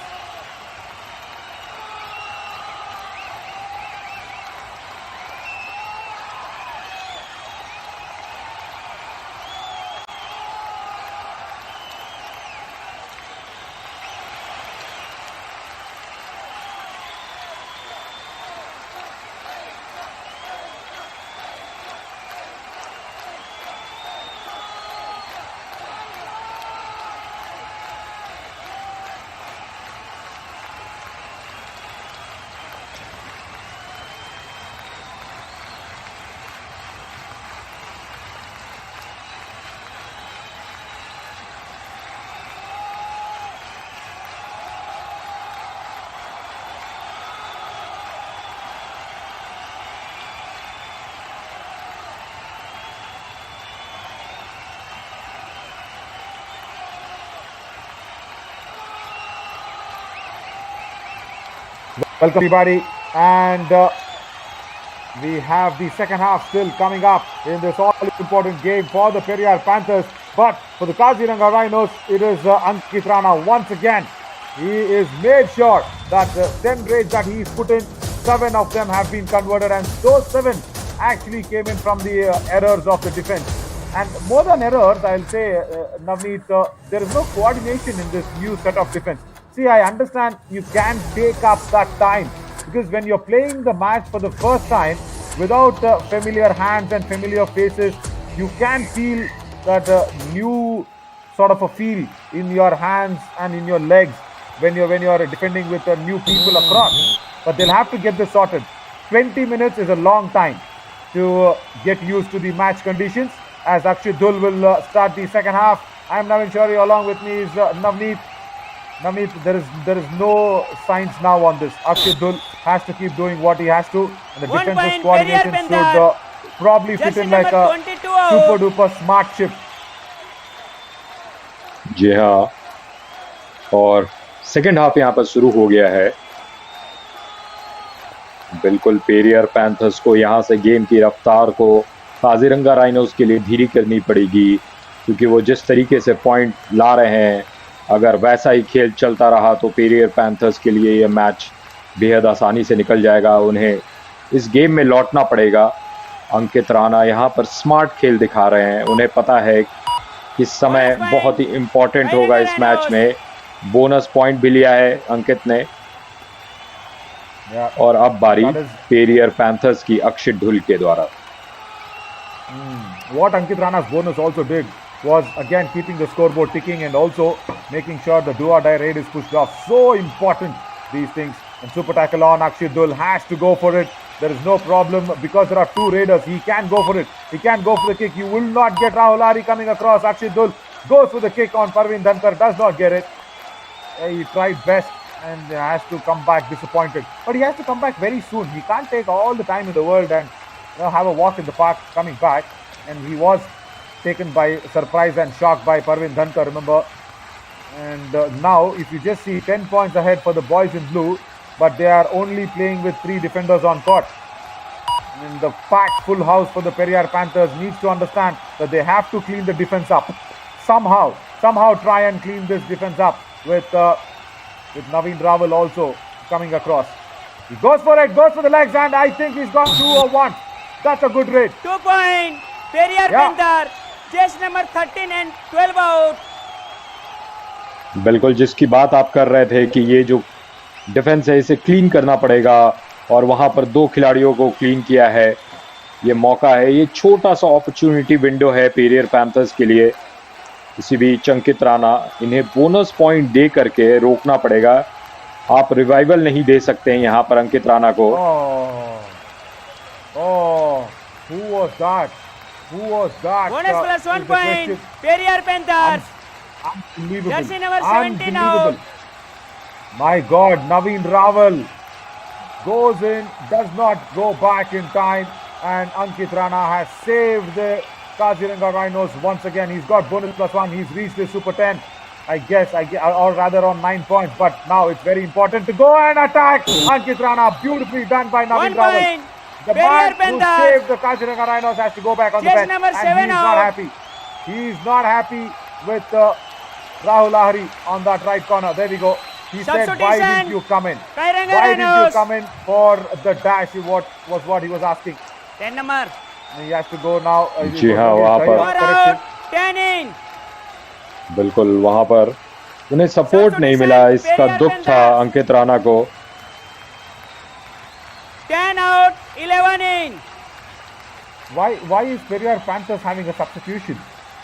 Welcome everybody, and we have the second half still coming up in this all-important game for the Periyar Panthers. But for the Kaziranga Rhinos, it is Ankit Rana once again. He is made sure that the 10 raids that he's put in, 7 of them have been converted, and those 7 actually came in from the errors of the defense. And more than errors, I'll say, Navneet, there is no coordination in this new set of defense. See, I understand you can take up that time, because when you're playing the match for the first time without familiar hands and familiar faces, you can feel that new sort of a feel in your hands and in your legs when you're defending with new people across. But they'll have to get this sorted. 20 minutes is a long time to get used to the match conditions. As Akshit Dhul will start the second half. I am Navin Shari. Along with me is Navneet. Navneet, there is no signs now on this. Akshit Dhul has to keep doing what he has to, and the 1 defensive point, coordination Periyar should Panthers. probably fit Jersey in like number a 22 out. super duper smart chip. जी हाँ, और second half यहाँ पर शुरू हो गया है। बिल्कुल Periyar panthers को यहाँ से गेम की रफ्तार को काजीरंगा राइनोज के लिए धीरे करनी पड़ेगी, क्योंकि वो जिस तरीके से पॉइंट ला रहे हैं, अगर वैसा ही खेल चलता रहा तो पेरियर पैंथर्स के लिए ये मैच बेहद आसानी से निकल जाएगा। उन्हें इस गेम में लौटना पड़ेगा। अंकित राणा यहाँ पर स्मार्ट खेल दिखा रहे हैं। उन्हें पता है कि समय बहुत ही इम्पोर्टेंट होगा इस मैच में। बोनस पॉइंट भी लिया है अंकित ने। और अब बारी पेरियर पैंथर्स की अक्षित धुल के द्वारा। What Ankit Rana's bonus also did was again keeping the scoreboard ticking and also making sure the do-or-die raid is pushed off. So important, these things. And super tackle on, Akshit Dhul has to go for it. There is no problem because there are two raiders. He can go for it. He can go for the kick. You will not get Rahul Hari coming across. Akshit Dhul goes for the kick on Parveen Dhankar. Does not get it. He tried best and has to come back disappointed. But he has to come back very soon. He can't take all the time in the world and have a walk in the park coming back. And he was taken by surprise and shock by Parveen Dhankar, remember. And now, if you just see 10 points ahead for the boys in blue, but they are only playing with 3 defenders on court. And the packed full house for the Periyar Panthers needs to understand that they have to clean the defense up. Somehow try and clean this defense up with Naveen Raval also coming across. He goes for it, goes for the legs, and I think he's got 2 or 1. That's a good rate. 2 point. Periyar Panther. Chase number 13 and 12 out. बिल्कुल जिसकी बात आप कर रहे थे कि ये जो डिफेंस है इसे क्लीन करना पड़ेगा, और वहां पर 2 खिलाड़ियों को क्लीन किया है। ये मौका है, ये छोटा सा अपॉर्चुनिटी विंडो है पेरियर पैंथर्स के लिए। इसी बीच अंकित राणा, इन्हें बोनस पॉइंट दे करके रोकना पड़ेगा। आप रिवाइवल नहीं दे सकते हैं यहाँ पर अंकित राणा को। Who was that? Bonus plus 1 point. Periyar Panthers. Unbelievable. Jersey number 17 out. My God, Naveen Raval goes in, does not go back in time, and Ankit Rana has saved the Kaziranga Rhinos once again. He's got bonus plus 1. He's reached the Super 10, I guess, or rather on 9 points. But now it's very important to go and attack. Ankit Rana, beautifully done by Naveen 1 Raval. point. The man who saved the Kaziranga Rhinos has to go back on the bench, number and 7 he's not happy. He's not happy with Rahul Lahiri on that right corner. There we go. He said, "Why didn't you come in? Why didn't you come in for the dash?" What he was asking. 10 number. He has to go now. जी हाँ, वहाँ पर 10 in. बिल्कुल वहाँ पर उन्हें support नहीं मिला, इसका दुख था अंकित राणा को। 10 out, 11 in. Why is Periyar Panthers having a substitution?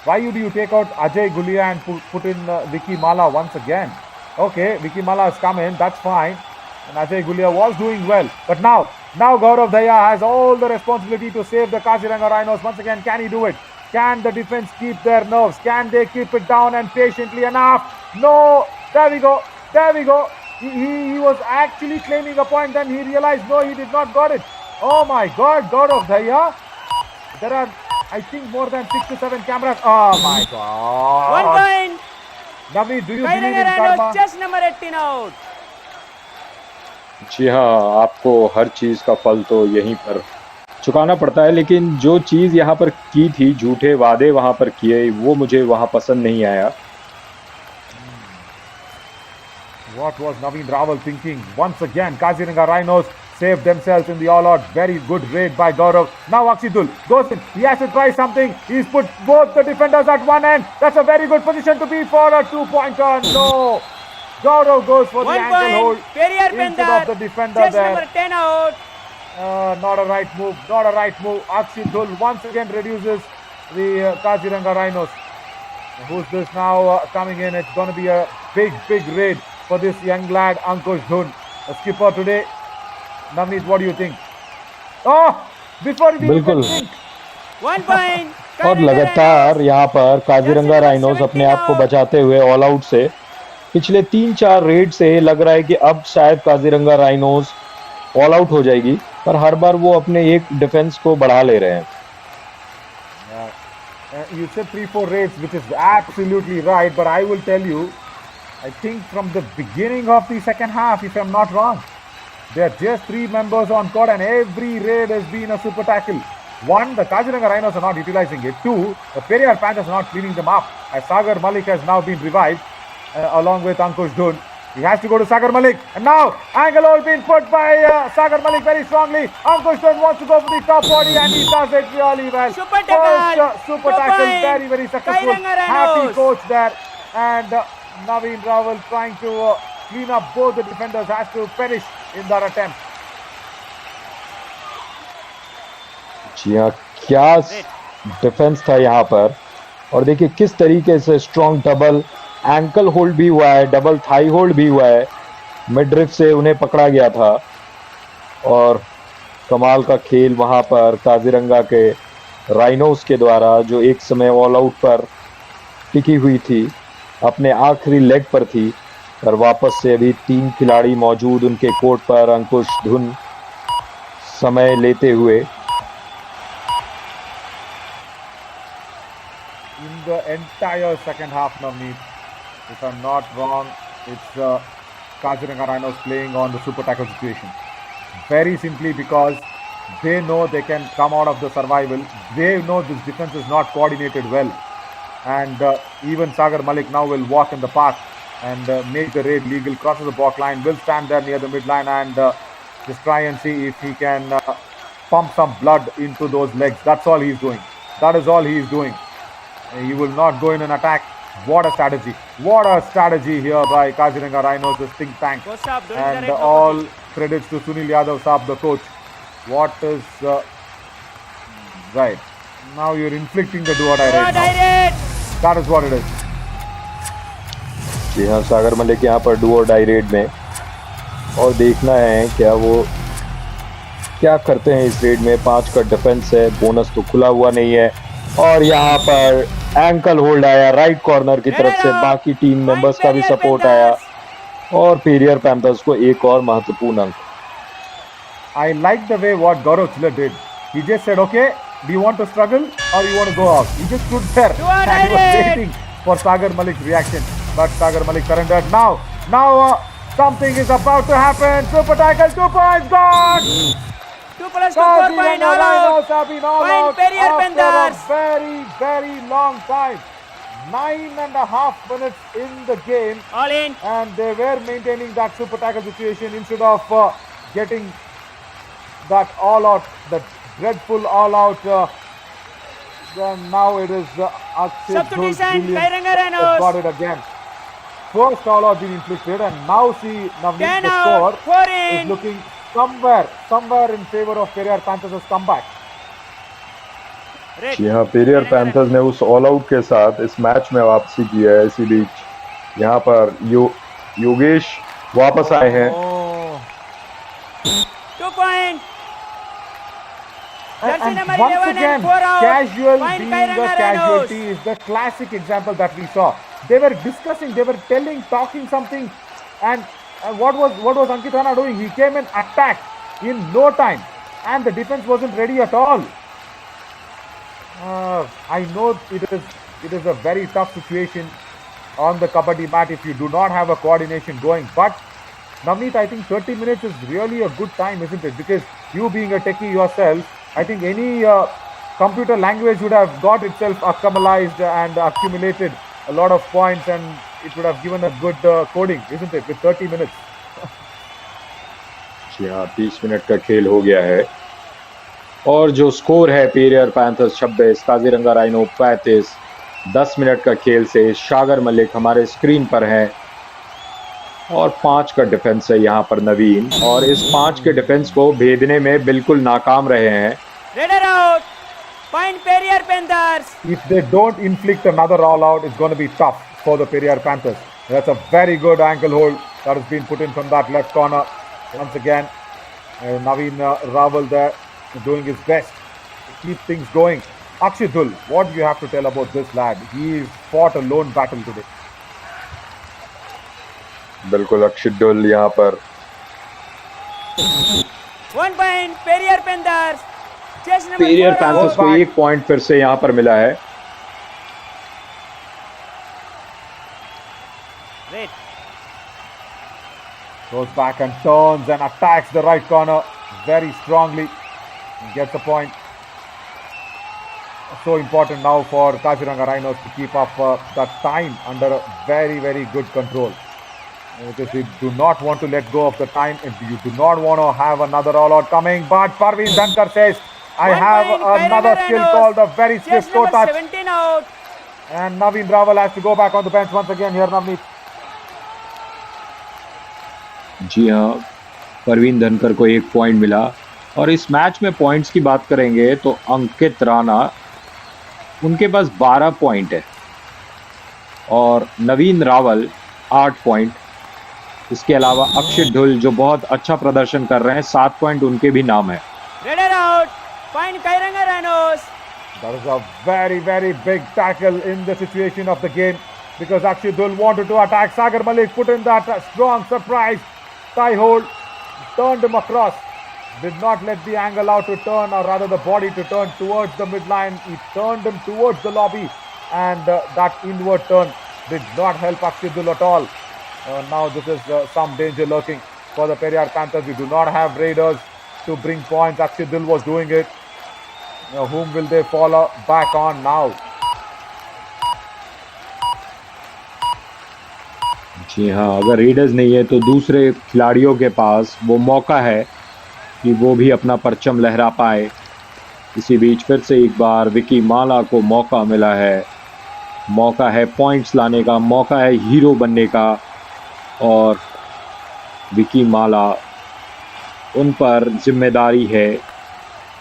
Why do you take out Ajay Gulia and put in Vicky Mala once again? Okay, Vicky Mala has come in, that's fine. And Ajay Gulia was doing well. But now Gaurav Daya has all the responsibility to save the Kaziranga Rhinos. Once again, can he do it? Can the defense keep their nerves? Can they keep it down and patiently enough? No! There we go. He was actually claiming a point, then he realized, no, he did not got it. Oh my God, Gaurav Daya. There are, I think, more than 6 to 7 cameras. Oh my God. 1 point. Navi, do you believe in karma? Just number 18 out. जी हाँ, आपको हर चीज का फल तो यहीं पर चुकाना पड़ता है, लेकिन जो चीज यहाँ पर की थी, झूठे वादे वहां पर किए, वो मुझे वहां पसंद नहीं आया। What was Naveen Raval thinking? Once again, Kaziranga Rhinos saved themselves in the all-out. Very good raid by Gaurav. Now Akshit Dhul goes in. He has to try something. He's put both the defenders at one end. That's a very good position to be for a 2-pointer. No. Gaurav goes for the ankle hold instead of the defender there. Number 10 out. Not a right move. Akshit Dhul once again reduces the Kaziranga Rhinos. Who's this now coming in? It's going to be a big raid for this young lad, Ankush Dhun, a skipper today. Navneet, what do you think? Oh, before we even बिल्कुल think. 1 point. और लगातार यहाँ पर Kaziranga rhinos अपने आप को बचाते हुए ऑल आउट से पिछले 3-4 रेड से लग रहा है कि अब शायद काजीरंगा राइनोज ऑल आउट हो जाएगी, पर हर बार वो अपने एक डिफेंस को बढ़ा ले रहे हैं. You said 3-4 raids, which is absolutely right, but I will tell you, I think from the beginning of the second half, if I'm not wrong, there are just 3 members on court and every raid has been a super tackle. 1, the Kaziranga Rhinos are not utilizing it. 2, the Periyar Panthers are not cleaning them up, as Sagar Malik has now been revived along with Ankush Dhun. He has to go to Sagar Malik, and now angle hold being put by Sagar Malik very strongly. Ankush Dhun wants to go for the top body and he does it really well. Super tackle. First super tackle, very successful. Happy coach there, and Naveen Raval trying to clean up both the defenders, has to perish in that attempt. जी हाँ, क्या defence था यहाँ पर, और देखिए किस तरीके से स्ट्रॉन्ग डबल एंकल होल्ड भी हुआ है, डबल थाई होल्ड भी हुआ है, मिडरिफ से उन्हें पकड़ा गया था. और कमाल का खेल वहाँ पर काजीरंगा के राइनोस के द्वारा, जो एक समय ऑल आउट पर टिकी हुई थी, अपने आखिरी लेग पर थी, पर वापस से अभी 3 खिलाड़ी मौजूद उनके कोर्ट पर. अंकुश धुन समय लेते हुए. In the entire second half, Navneet, if I'm not wrong, it's Kaziranga Rhinos playing on the super tackle situation. Very simply because they know they can come out of the survival. They know this defense is not coordinated well. And even Sagar Malik now will walk in the path and make the raid legal, crosses the back line, will stand there near the midline and just try and see if he can pump some blood into those legs. That's all he's doing. That is all he's doing. He will not go in an attack. What a strategy. What a strategy here by Kaziranga Rhinos, this think tank. And all credits to Sunil Yadav Saab, the coach. What is... right. Now you're inflicting the do-or-die raid. That is what it is. जी हाँ, सागर मलिक यहाँ पर do और die red में, और देखना है क्या वो क्या करते हैं इस रेड में. 5 का डिफेंस है, बोनस तो खुला हुआ नहीं है, और यहाँ पर एंकल होल्ड आया राइट कॉर्नर की तरफ से. बाकी टीम मेंबर्स का भी सपोर्ट आया, और पेरियर पैंथर्स को एक और महत्वपूर्ण अंक. I like the way what Gaurav Chiller did. He just said, okay, do you want to struggle or you want to go out? He just stood there and he was waiting for Sagar Malik's reaction. But Sagar Malik surrendered. Now something is about to happen. Super tackle, 2 points gone. 2 plus 2, 4 point, all out. Point Periyar Panthers. Very long time. 9.5 minutes in the game. All in. And they were maintaining that super tackle situation instead of getting that all out, that dreadful all out. Then now it is Akshay Substitution, Dhul Kaziranga Rhinos. got it again. First all out being inflicted, and now see Navneet, 10 the out, score 4 is in. looking somewhere in favor of Periyar Panthers' comeback. जी हाँ, Periyar panthers ने उस all out के साथ इस match में वापसी की है. इसी बीच यहाँ पर योगेश वापस आए हैं. 2 point. And number once 11 again, and 4 out. casual Point being Kaziranga a casualty is the classic example that we saw. They were discussing, they were talking something, and what was Ankit Rana doing? He came and attacked in no time, and the defense wasn't ready at all. I know it is a very tough situation on the kabaddi mat if you do not have a coordination going. But Navneet, I think 30 minutes is really a good time, isn't it? Because you being a techie yourself, I think any computer language would have got itself accumulated a lot of points, and it would have given a good coding, isn't it? With 30 minutes. जी हाँ, 30 minute का खेल हो गया है, और जो score है Periyar panthers 26, Kaziranga rhino 35. 10 minute का खेल से सागर मलिक हमारे स्क्रीन पर हैं, और 5 का डिफेंस है यहाँ पर नवीन, और इस 5 के डिफेंस को भेदने में बिल्कुल नाकाम रहे हैं. Raider out. Point Periyar Panthers. If they don't inflict another all out, it's going to be tough for the Periyar Panthers. That's a very good ankle hold that has been put in from that left corner. Once again, Naveen Raval there doing his best to keep things going. Akshidul, what do you have to tell about this lad? He's fought a lone battle today. बिल्कुल अक्षित यहाँ पर 1 point Periyar Panthers. Chase number Periyar 4 panthers out. को एक point फिर से यहाँ पर मिला है. Wait. Goes back and turns and attacks the right corner very strongly. Gets a point. So important now for Kaziranga Rhinos to keep up that time under a very, very good control. Because we do not want to let go of the time. You do not want to have another all-out coming. But Parveen Dhankar says, I 1 have point, another Kaziranga skill Rhinos. called a very Chase swift toe number touch. 17 out. And Naveen Raval has to go back on the bench once again here, Navneet. जी हाँ, परवीन धनकर को एक point मिला. और इस match में points की बात करेंगे तो अंकित राणा, उनके पास 12 पॉइंट है और नवीन रावल 8 पॉइंट. इसके अलावा अक्षित ढुल जो बहुत अच्छा प्रदर्शन कर रहे हैं, 7 पॉइंट उनके भी नाम है. Raider out. Point Kaziranga Rhinos. That is a very, very big tackle in the situation of the game because Akshidul wanted to attack. Sagar Malik put in that strong surprise tie hold, turned him across, did not let the angle out to turn, or rather the body to turn towards the midline. He turned him towards the lobby, and that inward turn did not help Akshidul at all. Now this is some danger lurking for the Periyar Panthers. We do not have Raiders to bring points. Akshidul was doing it. Whom will they follow back on now? जी हाँ, अगर readers नहीं है तो दूसरे खिलाड़ियों के पास वो मौका है कि वो भी अपना परचम लहरा पाए. इसी बीच फिर से एक बार विकी माला को मौका मिला है. मौका है पॉइंट्स लाने का, मौका है हीरो बनने का, और विकी माला, उन पर जिम्मेदारी है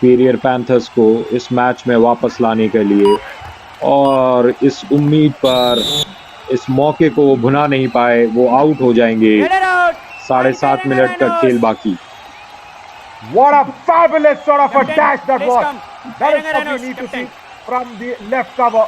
पेरियर पैंथर्स को इस मैच में वापस लाने के लिए. और इस उम्मीद पर, इस मौके को वो भुना नहीं पाए, वो आउट हो जाएंगे. Raider out. 7.5 मिनट का खेल बाकी. What a fabulous sort of a Captain, dash that please was. come. That is Kaziranga what we Rhinos, need to see captain. from the left cover.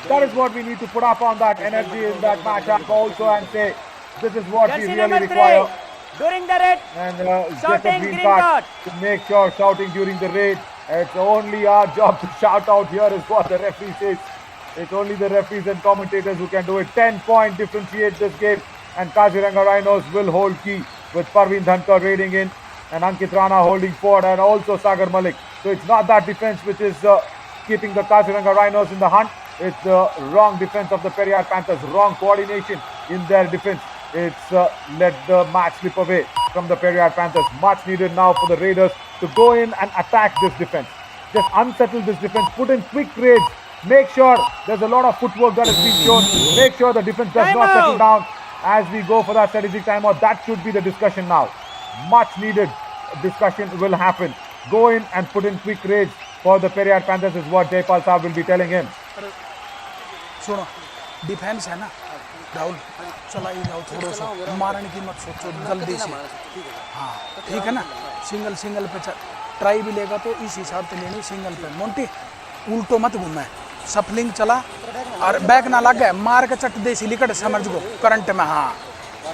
That is what we need to put up on that energy in that matchup also and say, this is what we Jersey really number require. 3. During the red. And get a Shouting green green card card. to make sure shouting during the raid. It's only our job to shout out here is what the referee says. It's only the referees and commentators who can do it. 10-point differentiate this game, and Kaziranga Rhinos will hold key with Parveen Dhankar raiding in and Ankit Rana holding forward, and also Sagar Malik. So it's not that defense which is keeping the Kaziranga Rhinos in the hunt. It's the wrong defense of the Periyar Panthers, wrong coordination in their defense. It's let the match slip away from the Periyar Panthers. Much needed now for the Raiders to go in and attack this defense. Just unsettle this defense, put in quick raids, make sure there's a lot of footwork that is being shown, make sure the defense does not settle down as we go for that strategic timeout. That should be the discussion now. Much needed discussion will happen. Go in and put in quick raids for the Periyar Panthers is what Jaypal Saab will be telling him. सुनो, defence है ना राहुल, चलाई जाओ थोड़ा सा, मारने की मत सोचो जल्दी से. हाँ ठीक है ना, सिंगल पे ट्राई भी लेगा तो इस हिसाब से लेनी सिंगल पे. मोंटी उल्टो मत घूमे, सफलिंग चला और बैक ना लग गए, मार के चट दे सिलिकट समझ गो करंट में. हाँ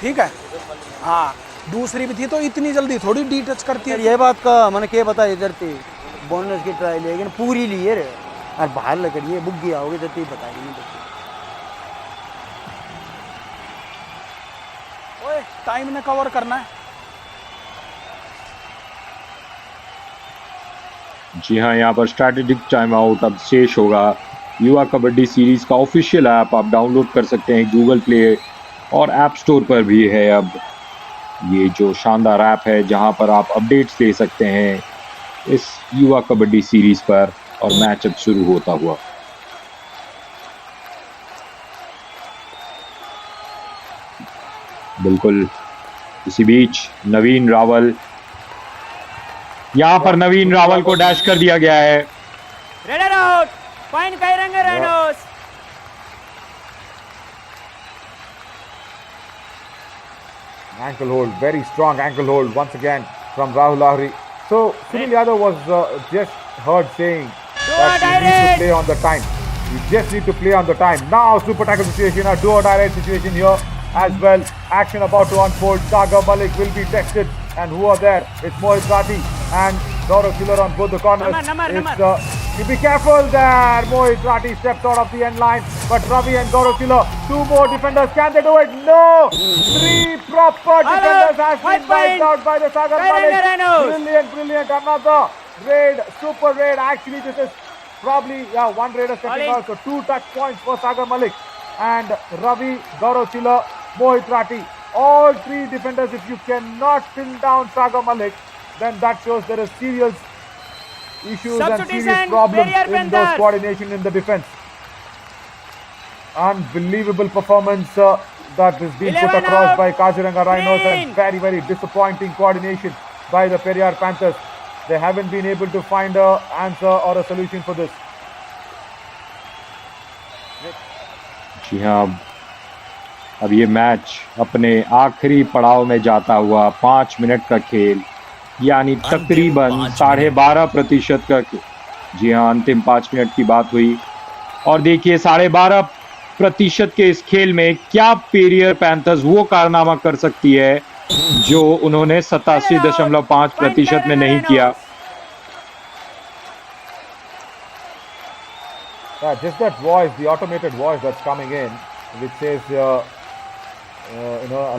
ठीक है. हाँ दूसरी भी थी तो इतनी जल्दी थोड़ी डी टच करती है. ये बात का मैंने क्या बता इधर थी बोनस की ट्राई लेकिन पूरी लिए रे और बाहर लकड़िए बुग्गी आओगे तो बता नहीं. ओए टाइम ने कवर करना है. जी हाँ, यहाँ पर स्ट्रैटेजिक टाइम आउट अब शेष होगा. युवा कबड्डी सीरीज का ऑफिशियल ऐप आप डाउनलोड कर सकते हैं गूगल प्ले और ऐप स्टोर पर भी है. अब ये जो शानदार ऐप है जहाँ पर आप अपडेट्स ले सकते हैं इस युवा कबड्डी सीरीज पर, और मैच अब शुरू होता हुआ. बिल्कुल इसी बीच नवीन रावल, यहाँ पर नवीन रावल को डैश कर दिया गया है. Red out. Point Kairanga Rhinos. Ankle hold, very strong ankle hold once again from Rahul Lahiri. So Sunil Yadav was just heard saying that you need to play on the time. You just need to play on the time. Now super tackle situation, a do or die situation here as well. Action about to unfold. Sagar Malik will be tested, and who are there? It's Mohit Rathi and Gaurav Killer on both the corners. You be careful there. Mohit Rathi steps out of the end line, but Ravi and Gaurav Killer, two more defenders. Can they do it? No. Three proper defenders has been wiped out by the Sagar Malik. Brilliant. Another raid, super raid. Actually, this is probably one raider stepping out. So 2 touch points for Sagar Malik and Ravi, Gaurav Killer, Mohit Rathi. All 3 defenders. If you cannot pin down Sagar Malik, then that shows there is serious issues and serious problems in those coordination in the defense. Unbelievable performance that has been put across by Kaziranga Rhinos, and very, very disappointing coordination by the Periyar Panthers. They haven't been able to find an answer or a solution for this. जी हाँ, अब ये match अपने आखिरी पड़ाव में जाता हुआ 5 minute का खेल, यानी तकरीबन 12.5% का। जी हाँ, अंतिम 5 मिनट की बात हुई। और देखिए 12.5% के इस खेल में क्या पेरियर पैंथर्स वो कारनामा कर सकती है जो उन्होंने 87.5% में नहीं किया। Just that voice, the automated voice that's coming in, which says,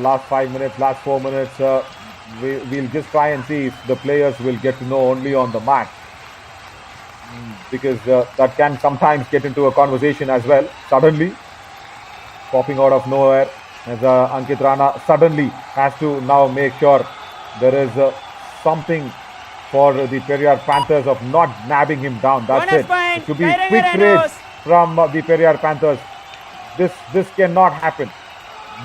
last 5 minutes, last 4 minutes, we'll just try and see if the players will get to know only on the match. Because that can sometimes get into a conversation as well, suddenly, popping out of nowhere, as Ankit Rana suddenly has to now make sure there is something for the Periyar Panthers of not nabbing him down. That's it. It should be quick raids from the Periyar Panthers. This cannot happen.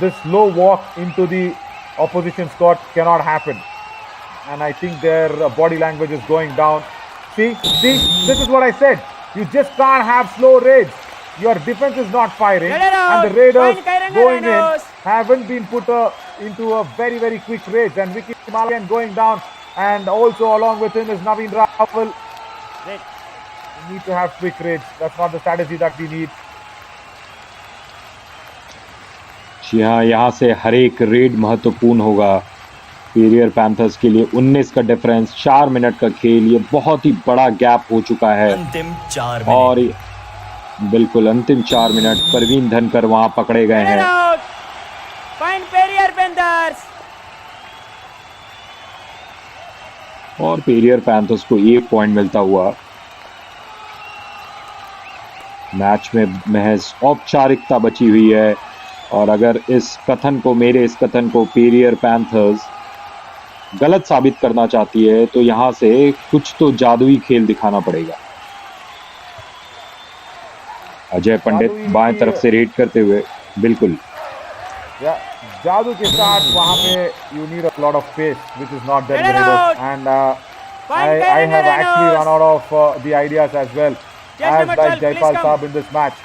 This slow walk into the opposition squad cannot happen. And I think their body language is going down. See, this is what I said. You just can't have slow raids. Your defense is not firing, and the raiders going in haven't been put into a very, very quick raid. And Vicky Malayan going down, and also along with him is Naveen Rahul. We need to have quick raids. That's not the strategy that we need. जी हाँ, यहाँ से हर एक red महत्वपूर्ण होगा Periyar panthers के लिए। 19 का difference, 4 minute का खेल, ये बहुत ही बड़ा गैप हो चुका है। अंतिम 4 मिनट। और बिल्कुल अंतिम 4 मिनट परवीन धनकर वहां पकड़े गए हैं। और पेरियर पैंथर्स को 1 पॉइंट मिलता हुआ। मैच में महज औपचारिकता बची हुई है, और अगर मेरे इस कथन को पेरियर पैंथर्स गलत साबित करना चाहती है तो यहां से कुछ तो जादुई खेल दिखाना पड़ेगा। अजय पंडित बाएं तरफ से रेड करते हुए, बिल्कुल जादू के साथ वहां पे you need a lot of pace, which is not there in the Raiders. And I have actually run out of the ideas as well, as like Jaipal Saab in this match.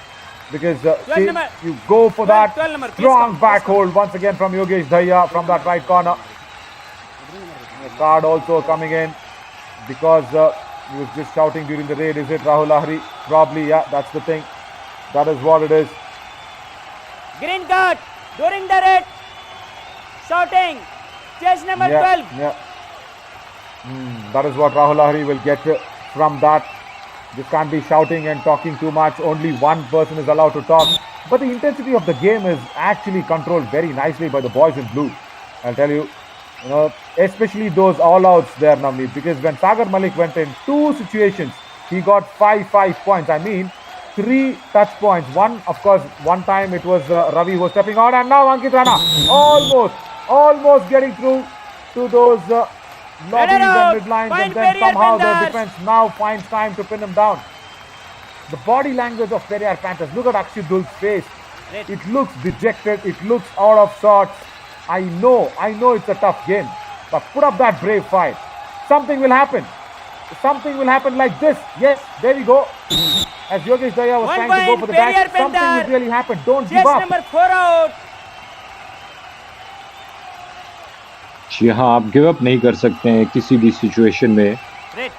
Because see, you go for that strong back hold once again from Yogesh Dhaya from that right corner. A card also coming in because he was just shouting during the raid. Is it Rahul Lahiri? Probably, yeah, that's the thing. That is what it is. Green card during the raid. Shouting. Chase number 12. Yeah. That is what Rahul Lahiri will get from that. This can't be shouting and talking too much. Only one person is allowed to talk. But the intensity of the game is actually controlled very nicely by the boys in blue. I'll tell you, especially those all-outs there, Navneet. Because when Sagar Malik went in 2 situations, he got 5 points. I mean, 3 touch points. One, of course, one time it was Ravi who was stepping out, and now Ankit Rana almost getting through to those lobbies and midlines, and then somehow the defense now finds time to pin him down. The body language of Periyar Panthers. Look at Akshit Dul's face. It looks dejected. It looks out of sorts. I know it's a tough game, but put up that brave fight. Something will happen. something will happen like this. Yes, there we go. As Yogesh Daya was 1 trying to go point, for the Periyar dash, something Panther. will really happen. Don't give Chase up. number 4 out. जी हाँ, आप give up नहीं कर सकते हैं किसी भी situation में। Red.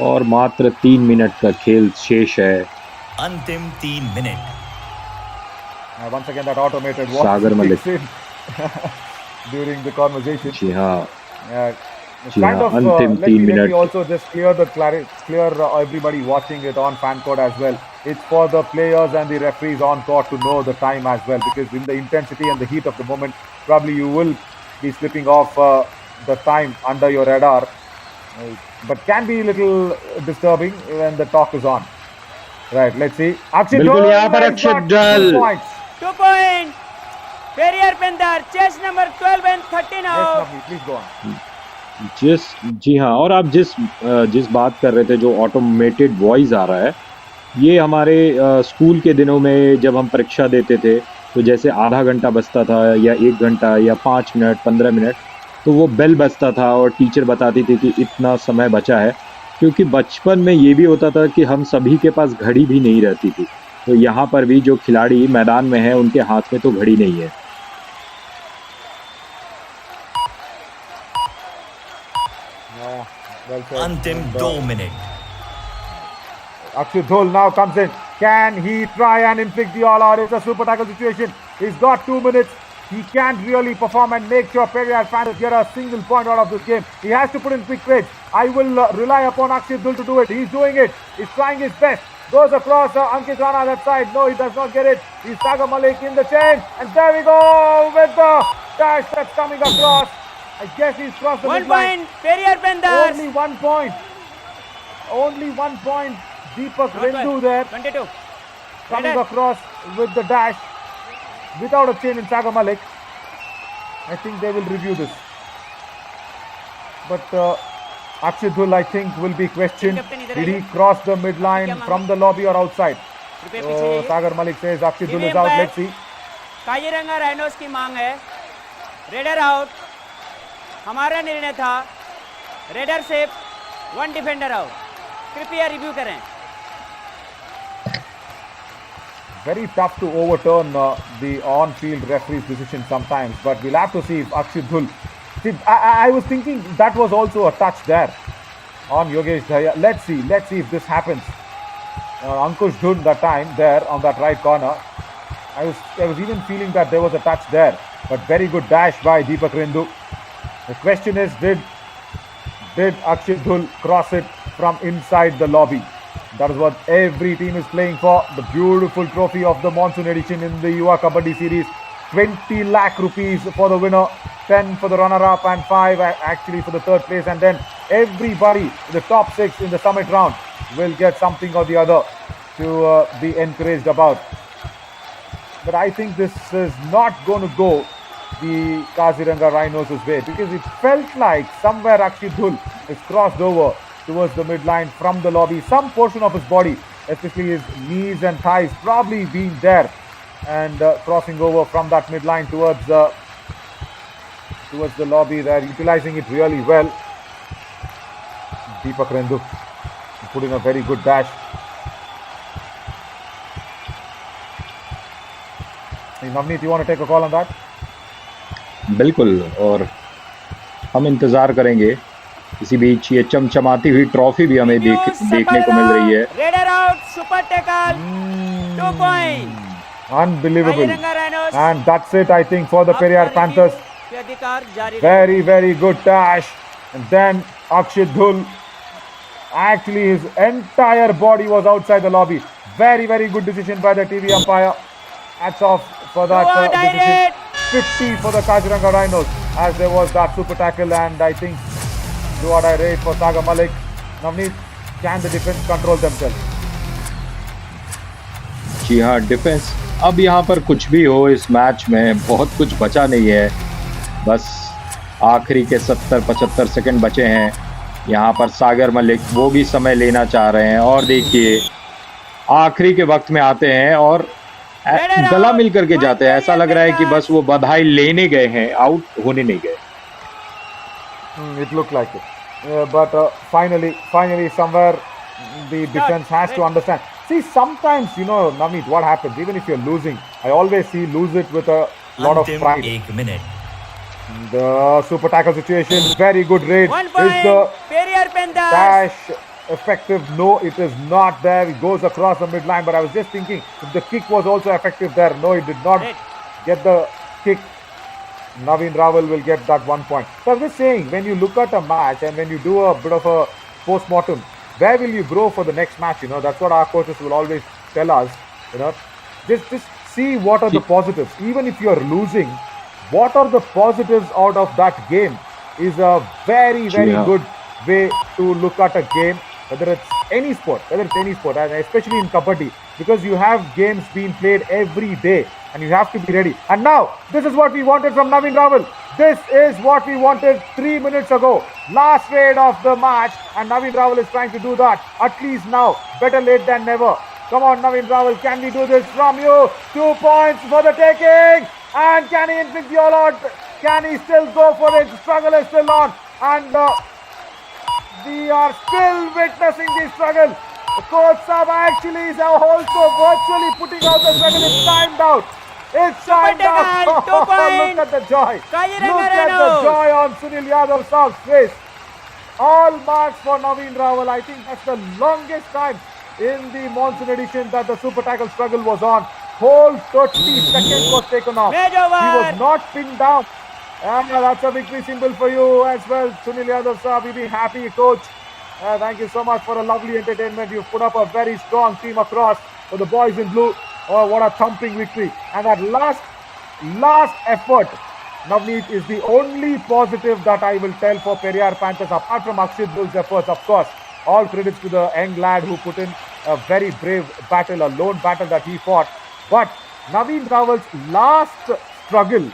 और मात्र 3 मिनट का खेल शेष है। अंतिम 3 minute. Once again, that automated watch Sagar Malik. kicks in during the conversation. जी हाँ, जी Kind हाँ, of, अंतिम let 3 me minute. also just clear everybody watching it on fan court as well. It's for the players and the referees on court to know the time as well, because in the intensity and the heat of the moment, probably you will be slipping off the time under your radar, but can be a little disturbing when the talk is on. Right, let's see. Akshit बिल्कुल Dhol यहाँ पर has Akshat got ढल। 2 points. 2 point. Periyar Panther. Chase number 12 and 13 Yes, out. Navneet, please go on. जी हाँ, और आप जिस बात कर रहे थे, जो ऑटोमेटेड वॉइस आ रहा है, ये हमारे स्कूल के दिनों में जब हम परीक्षा देते थे, तो जैसे आधा घंटा बचता था या 1 घंटा या 5 मिनट 15 मिनट, तो वो बेल बजता था और टीचर बताती थी कि इतना समय बचा है। क्योंकि बचपन में ये भी होता था कि हम सभी के पास घड़ी भी नहीं रहती थी, तो यहाँ पर भी जो खिलाड़ी मैदान में हैं, उनके हाथ में तो घड़ी नहीं है। Well said. अंतिम And, 2 minute. Akshit Dhol now comes in. Can he try and inflict the all out? It's a super tackle situation. He's got 2 minutes. He can't really perform and make sure Periyar Panthers get a single point out of this game. He has to put in quick trades. I will rely upon Akshit Dhol to do it. He's doing it. He's trying his best. Goes across Ankit Rana that side. No, he does not get it. He's Sagar Malik in the chain. And there we go with the dash that's coming across. I guess he's crossed the 1 midline. point. Periyar Panthers. Only 1 point. Only 1 point. Deepak Not Rendu bad. there, 22. coming Right. across with the dash without a chain in Sagar Malik. I think they will review this. But Akshit Dhul, I think, will be questioned. Captain, इधर Did he आइए। cross the midline क्या from the lobby or outside? रुपये So पीछे जाइए। Sagar Malik says Akshit Dhul is Give out. him Let's back. see. Kaziranga rhinos की मांग है। Raider out. हमारा निर्णय था रेडर सेफ 1 डिफेंडर आउट। कृपया रिव्यू करें। Very tough to overturn the on-field referee's decision sometimes, but we'll have to see if Akshit Dhul. See, I was thinking that was also a touch there on Yogesh Daya. Let's see if this happens. Ankush Dhun that time there on that right corner. I was even feeling that there was a touch there, but very good dash by Deepak Rendu. The question is, did Akshit Dhul cross it from inside the lobby? That is what every team is playing for. The beautiful trophy of the Monsoon edition in the Yuva Kabaddi series. 20 lakh rupees for the winner, 10 for the runner-up, and 5 actually for the third place. And then everybody in the top 6 in the summit round will get something or the other to be encouraged about. But I think this is not going to go the Kaziranga Rhinos' way, because it felt like somewhere Akshit Dhul is crossed over towards the midline from the lobby. Some portion of his body, especially his knees and thighs, probably being there and crossing over from that midline towards the lobby. They're utilizing it really well. Deepak Rendu put in a very good dash. Hey, Navneet, you want to take a call on that? बिल्कुल, और हम इंतजार करेंगे। इसी बीच ये चमचमाती हुई trophy भी हमें देखने को मिल रही है। Raider out, super tackle, 2 point. Unbelievable. Kaziranga rhinos. And that's it, I think, for the Periyar Panthers. के अधिकार जारी Very, very good dash. And then Akshit Dhul. Actually, his entire body was outside the lobby. Very, very good decision by the TV umpire. Hats off for that decision. 50 for the Kaziranga Rhinos, as there was that super tackle, and I think do or die rate for Sagar Malik. Navneet, can the defense control themselves? जी हाँ, defence अब यहाँ पर कुछ भी हो, इस match में बहुत कुछ बचा नहीं है। बस आखिरी के 70-75 सेकंड बचे हैं। यहाँ पर सागर मलिक वो भी समय लेना चाह रहे हैं, और देखिए आखिरी के वक्त में आते हैं और गला मिल करके जाते हैं। ऐसा लग रहा है कि बस वो बधाई लेने गए हैं, आउट होने नहीं गए। It looked like it. but finally, somewhere the defense has to understand. See, sometimes Navneet, what happens? Even if you're losing, I always see lose it with a lot of अंतिम pride. 1 minute The super tackle situation, very good raid. 1 Is point. the Periyar Panthers. dash effective? No, it is not there. It goes across the midline, but I was just thinking if the kick was also effective there. No, it did not Red. get the kick. Naveen Raval will get that 1 point. So I'm just saying, when you look at a match and when you do a bit of a post-mortem, where will you grow for the next match? That's what our coaches will always tell us. Just see what are the positives. Even if you're losing, what are the positives out of that game is a very, very good way to look at a game, whether it's any sport, and especially in Kabaddi, because you have games being played every day and you have to be ready. And now, this is what we wanted from Naveen Raval. This is what we wanted 3 minutes ago. Last raid of the match, and Naveen Raval is trying to do that. At least now, better late than never. Come on, Naveen Raval, can we do this from you? 2 points for the taking. And can he inflict the all-out? Can he still go for it? Struggle is still on. And we are still witnessing the struggle. Coach Sab actually is also virtually putting out the struggle. It's timed out. It's timed out. Look at the joy. Look at the joy on Sunil Yadav Sab's face. All marks for Naveen Raval. I think that's the longest time in the Monsoon edition that the super tackle struggle was on. Whole 30 seconds was taken off. He was not pinned down. And that's a victory symbol for you as well, Sunil Yadav Saab. You'll be happy, coach. Thank you so much for a lovely entertainment. You've put up a very strong team across for the boys in blue. Oh, what a thumping victory. And that last effort, Navneet, is the only positive that I will tell for Periyar Panthers, apart from Akshit Bull's efforts, of course. All credits to the young lad who put in a very brave battle, a lone battle that he fought. But Naveen Raval's last struggle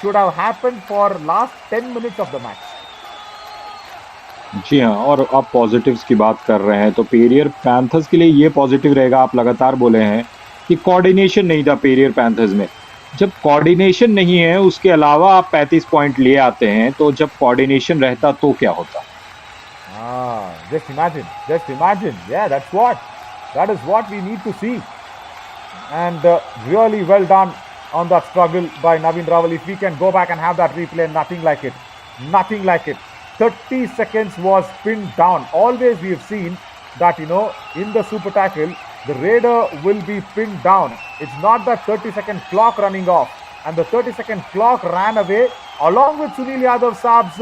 should have happened for last 10 minutes of the match. जी हाँ, और आप positives की बात कर रहे हैं तो Periyar panthers के लिए ये पॉजिटिव रहेगा। आप लगातार बोले हैं कि कोऑर्डिनेशन नहीं था पेरियर पैंथर्स में। जब कोऑर्डिनेशन नहीं है, उसके अलावा आप 35 पॉइंट ले आते हैं, तो जब कोऑर्डिनेशन रहता तो क्या होता? Just imagine. Yeah, that is what we need to see. And really well done on that struggle by Naveen Raval. If we can go back and have that replay, nothing like it. 30 seconds was pinned down. Always we have seen that, in the super tackle, the raider will be pinned down. It's not that 30-second clock running off. And the 30-second clock ran away along with Sunil Yadav Saab's,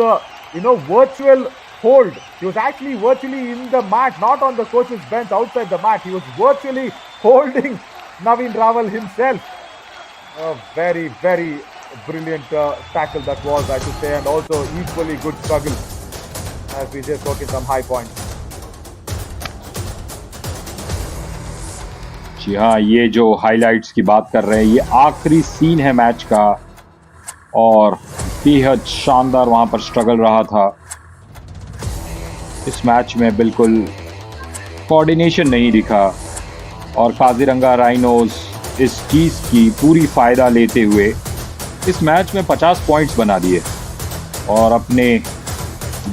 virtual hold. He was actually virtually in the mat, not on the coach's bench outside the mat. He was virtually holding Naveen Raval himself. A very, very brilliant tackle that was, I should say, and also equally good struggle as we just took in some high points. जी हाँ, ये जो highlights की बात कर रहे हैं, ये आखिरी सीन है मैच का और बेहद शानदार वहाँ पर स्ट्रगल रहा था। इस मैच में बिल्कुल कोऑर्डिनेशन नहीं दिखा और काजीरंगा राइनोज इस चीज़ की पूरी फ़ायदा लेते हुए इस मैच में 50 पॉइंट्स बना दिए और अपने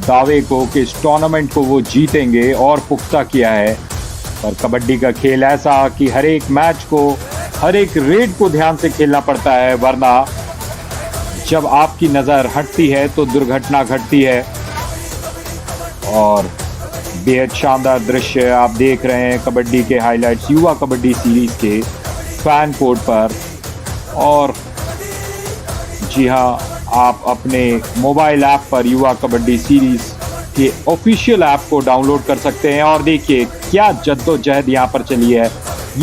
दावे को कि इस टूर्नामेंट को वो जीतेंगे और पुख्ता किया है। पर कबड्डी का खेल ऐसा कि हर एक मैच को, हर एक रेड को ध्यान से खेलना पड़ता है, वरना जब आपकी नज़र हटती है तो दुर्घटना घटती है। और बेहद शानदार दृश्य आप देख रहे हैं कबड्डी के हाइलाइट्स युवा कबड्डी सीरीज़ के फैन कोड पर। और जी हाँ, आप अपने मोबाइल ऐप पर युवा कबड्डी सीरीज़ के ऑफिशियल ऐप को डाउनलोड कर सकते हैं और देखिए क्या जद्दोजहद यहाँ पर चली है।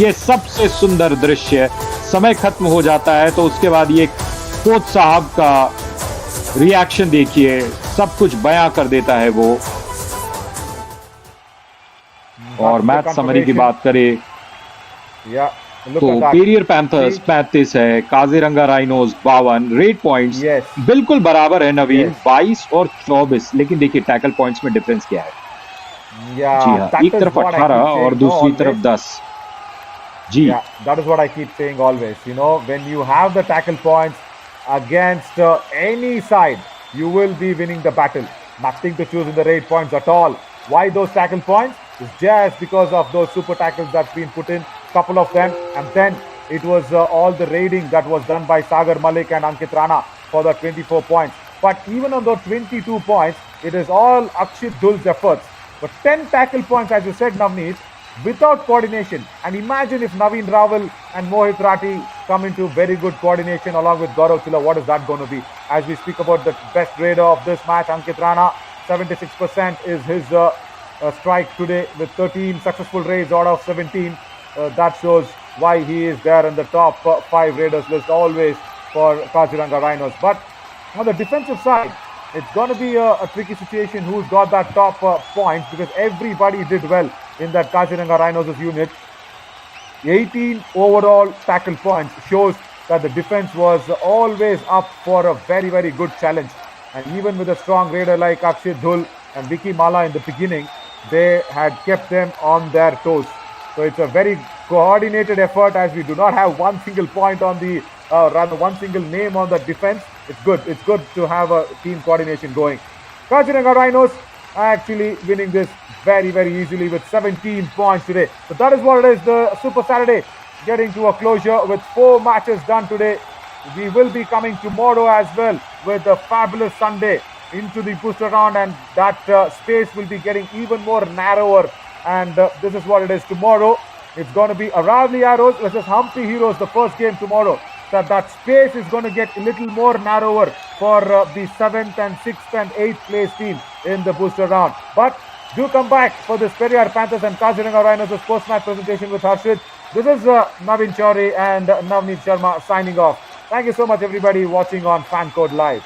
ये सबसे सुंदर दृश्य, समय खत्म हो जाता है तो उसके बाद ये कोच साहब का रिएक्शन देखिए, सब कुछ बयां कर देता है वो। और मैच समरी की बात करें तो पेरियर पैंथर्स 35 है, काजीरंगा राइनोज 52, रेड पॉइंट्स बिल्कुल बराबर है नवीन 22 और 24। लेकिन देखिए टैकल पॉइंट्स में डिफरेंस क्या है। जी हाँ, एक तरफ 18 और दूसरी तरफ 10। जी, that is what I keep saying always. When you have the tackle points against any side, you will be winning the battle. Nothing to choose in the raid points at all. Why those tackle points? It's just because of those super tackles that's been put in, couple of them, and then it was all the raiding that was done by Sagar Malik and Ankit Rana for the 24 points. But even on those 22 points, it is all Akshit Dhul's efforts. But 10 tackle points, as you said, Navneet, without coordination. And imagine if Naveen Raval and Mohit Rathi come into very good coordination along with Gaurav Chilla, what is that going to be? As we speak about the best raider of this match, Ankit Rana, 76% is his strike today with 13 successful raids out of 17. That shows why he is there in the top 5 raiders list always for Kaziranga Rhinos. But on the defensive side, it's going to be a tricky situation who's got that top points, because everybody did well in that Kaziranga Rhinos' unit. 18 overall tackle points shows that the defense was always up for a very, very good challenge. And even with a strong raider like Akshit Dhul and Vicky Mala in the beginning, they had kept them on their toes. So it's a very coordinated effort, as we do not have one single point on the, rather one single name on the defense. It's good. It's good to have a team coordination going. Kaziranga Rhinos actually winning this very, very easily with 17 points today. So that is what it is. The Super Saturday getting to a closure with 4 matches done today. We will be coming tomorrow as well with a fabulous Sunday into the booster round, and that space will be getting even more narrower. And this is what it is tomorrow. It's going to be Aravali Arrows versus Hampi Heroes, the first game tomorrow. That space is going to get a little more narrower for the 7th and 6th and 8th place team in the booster round. But do come back for this Periyar Panthers and Kaziranga Rhinos post-match presentation with Harshit. This is Navin Chauri and Navneet Sharma signing off. Thank you so much, everybody watching on Fan Code Live.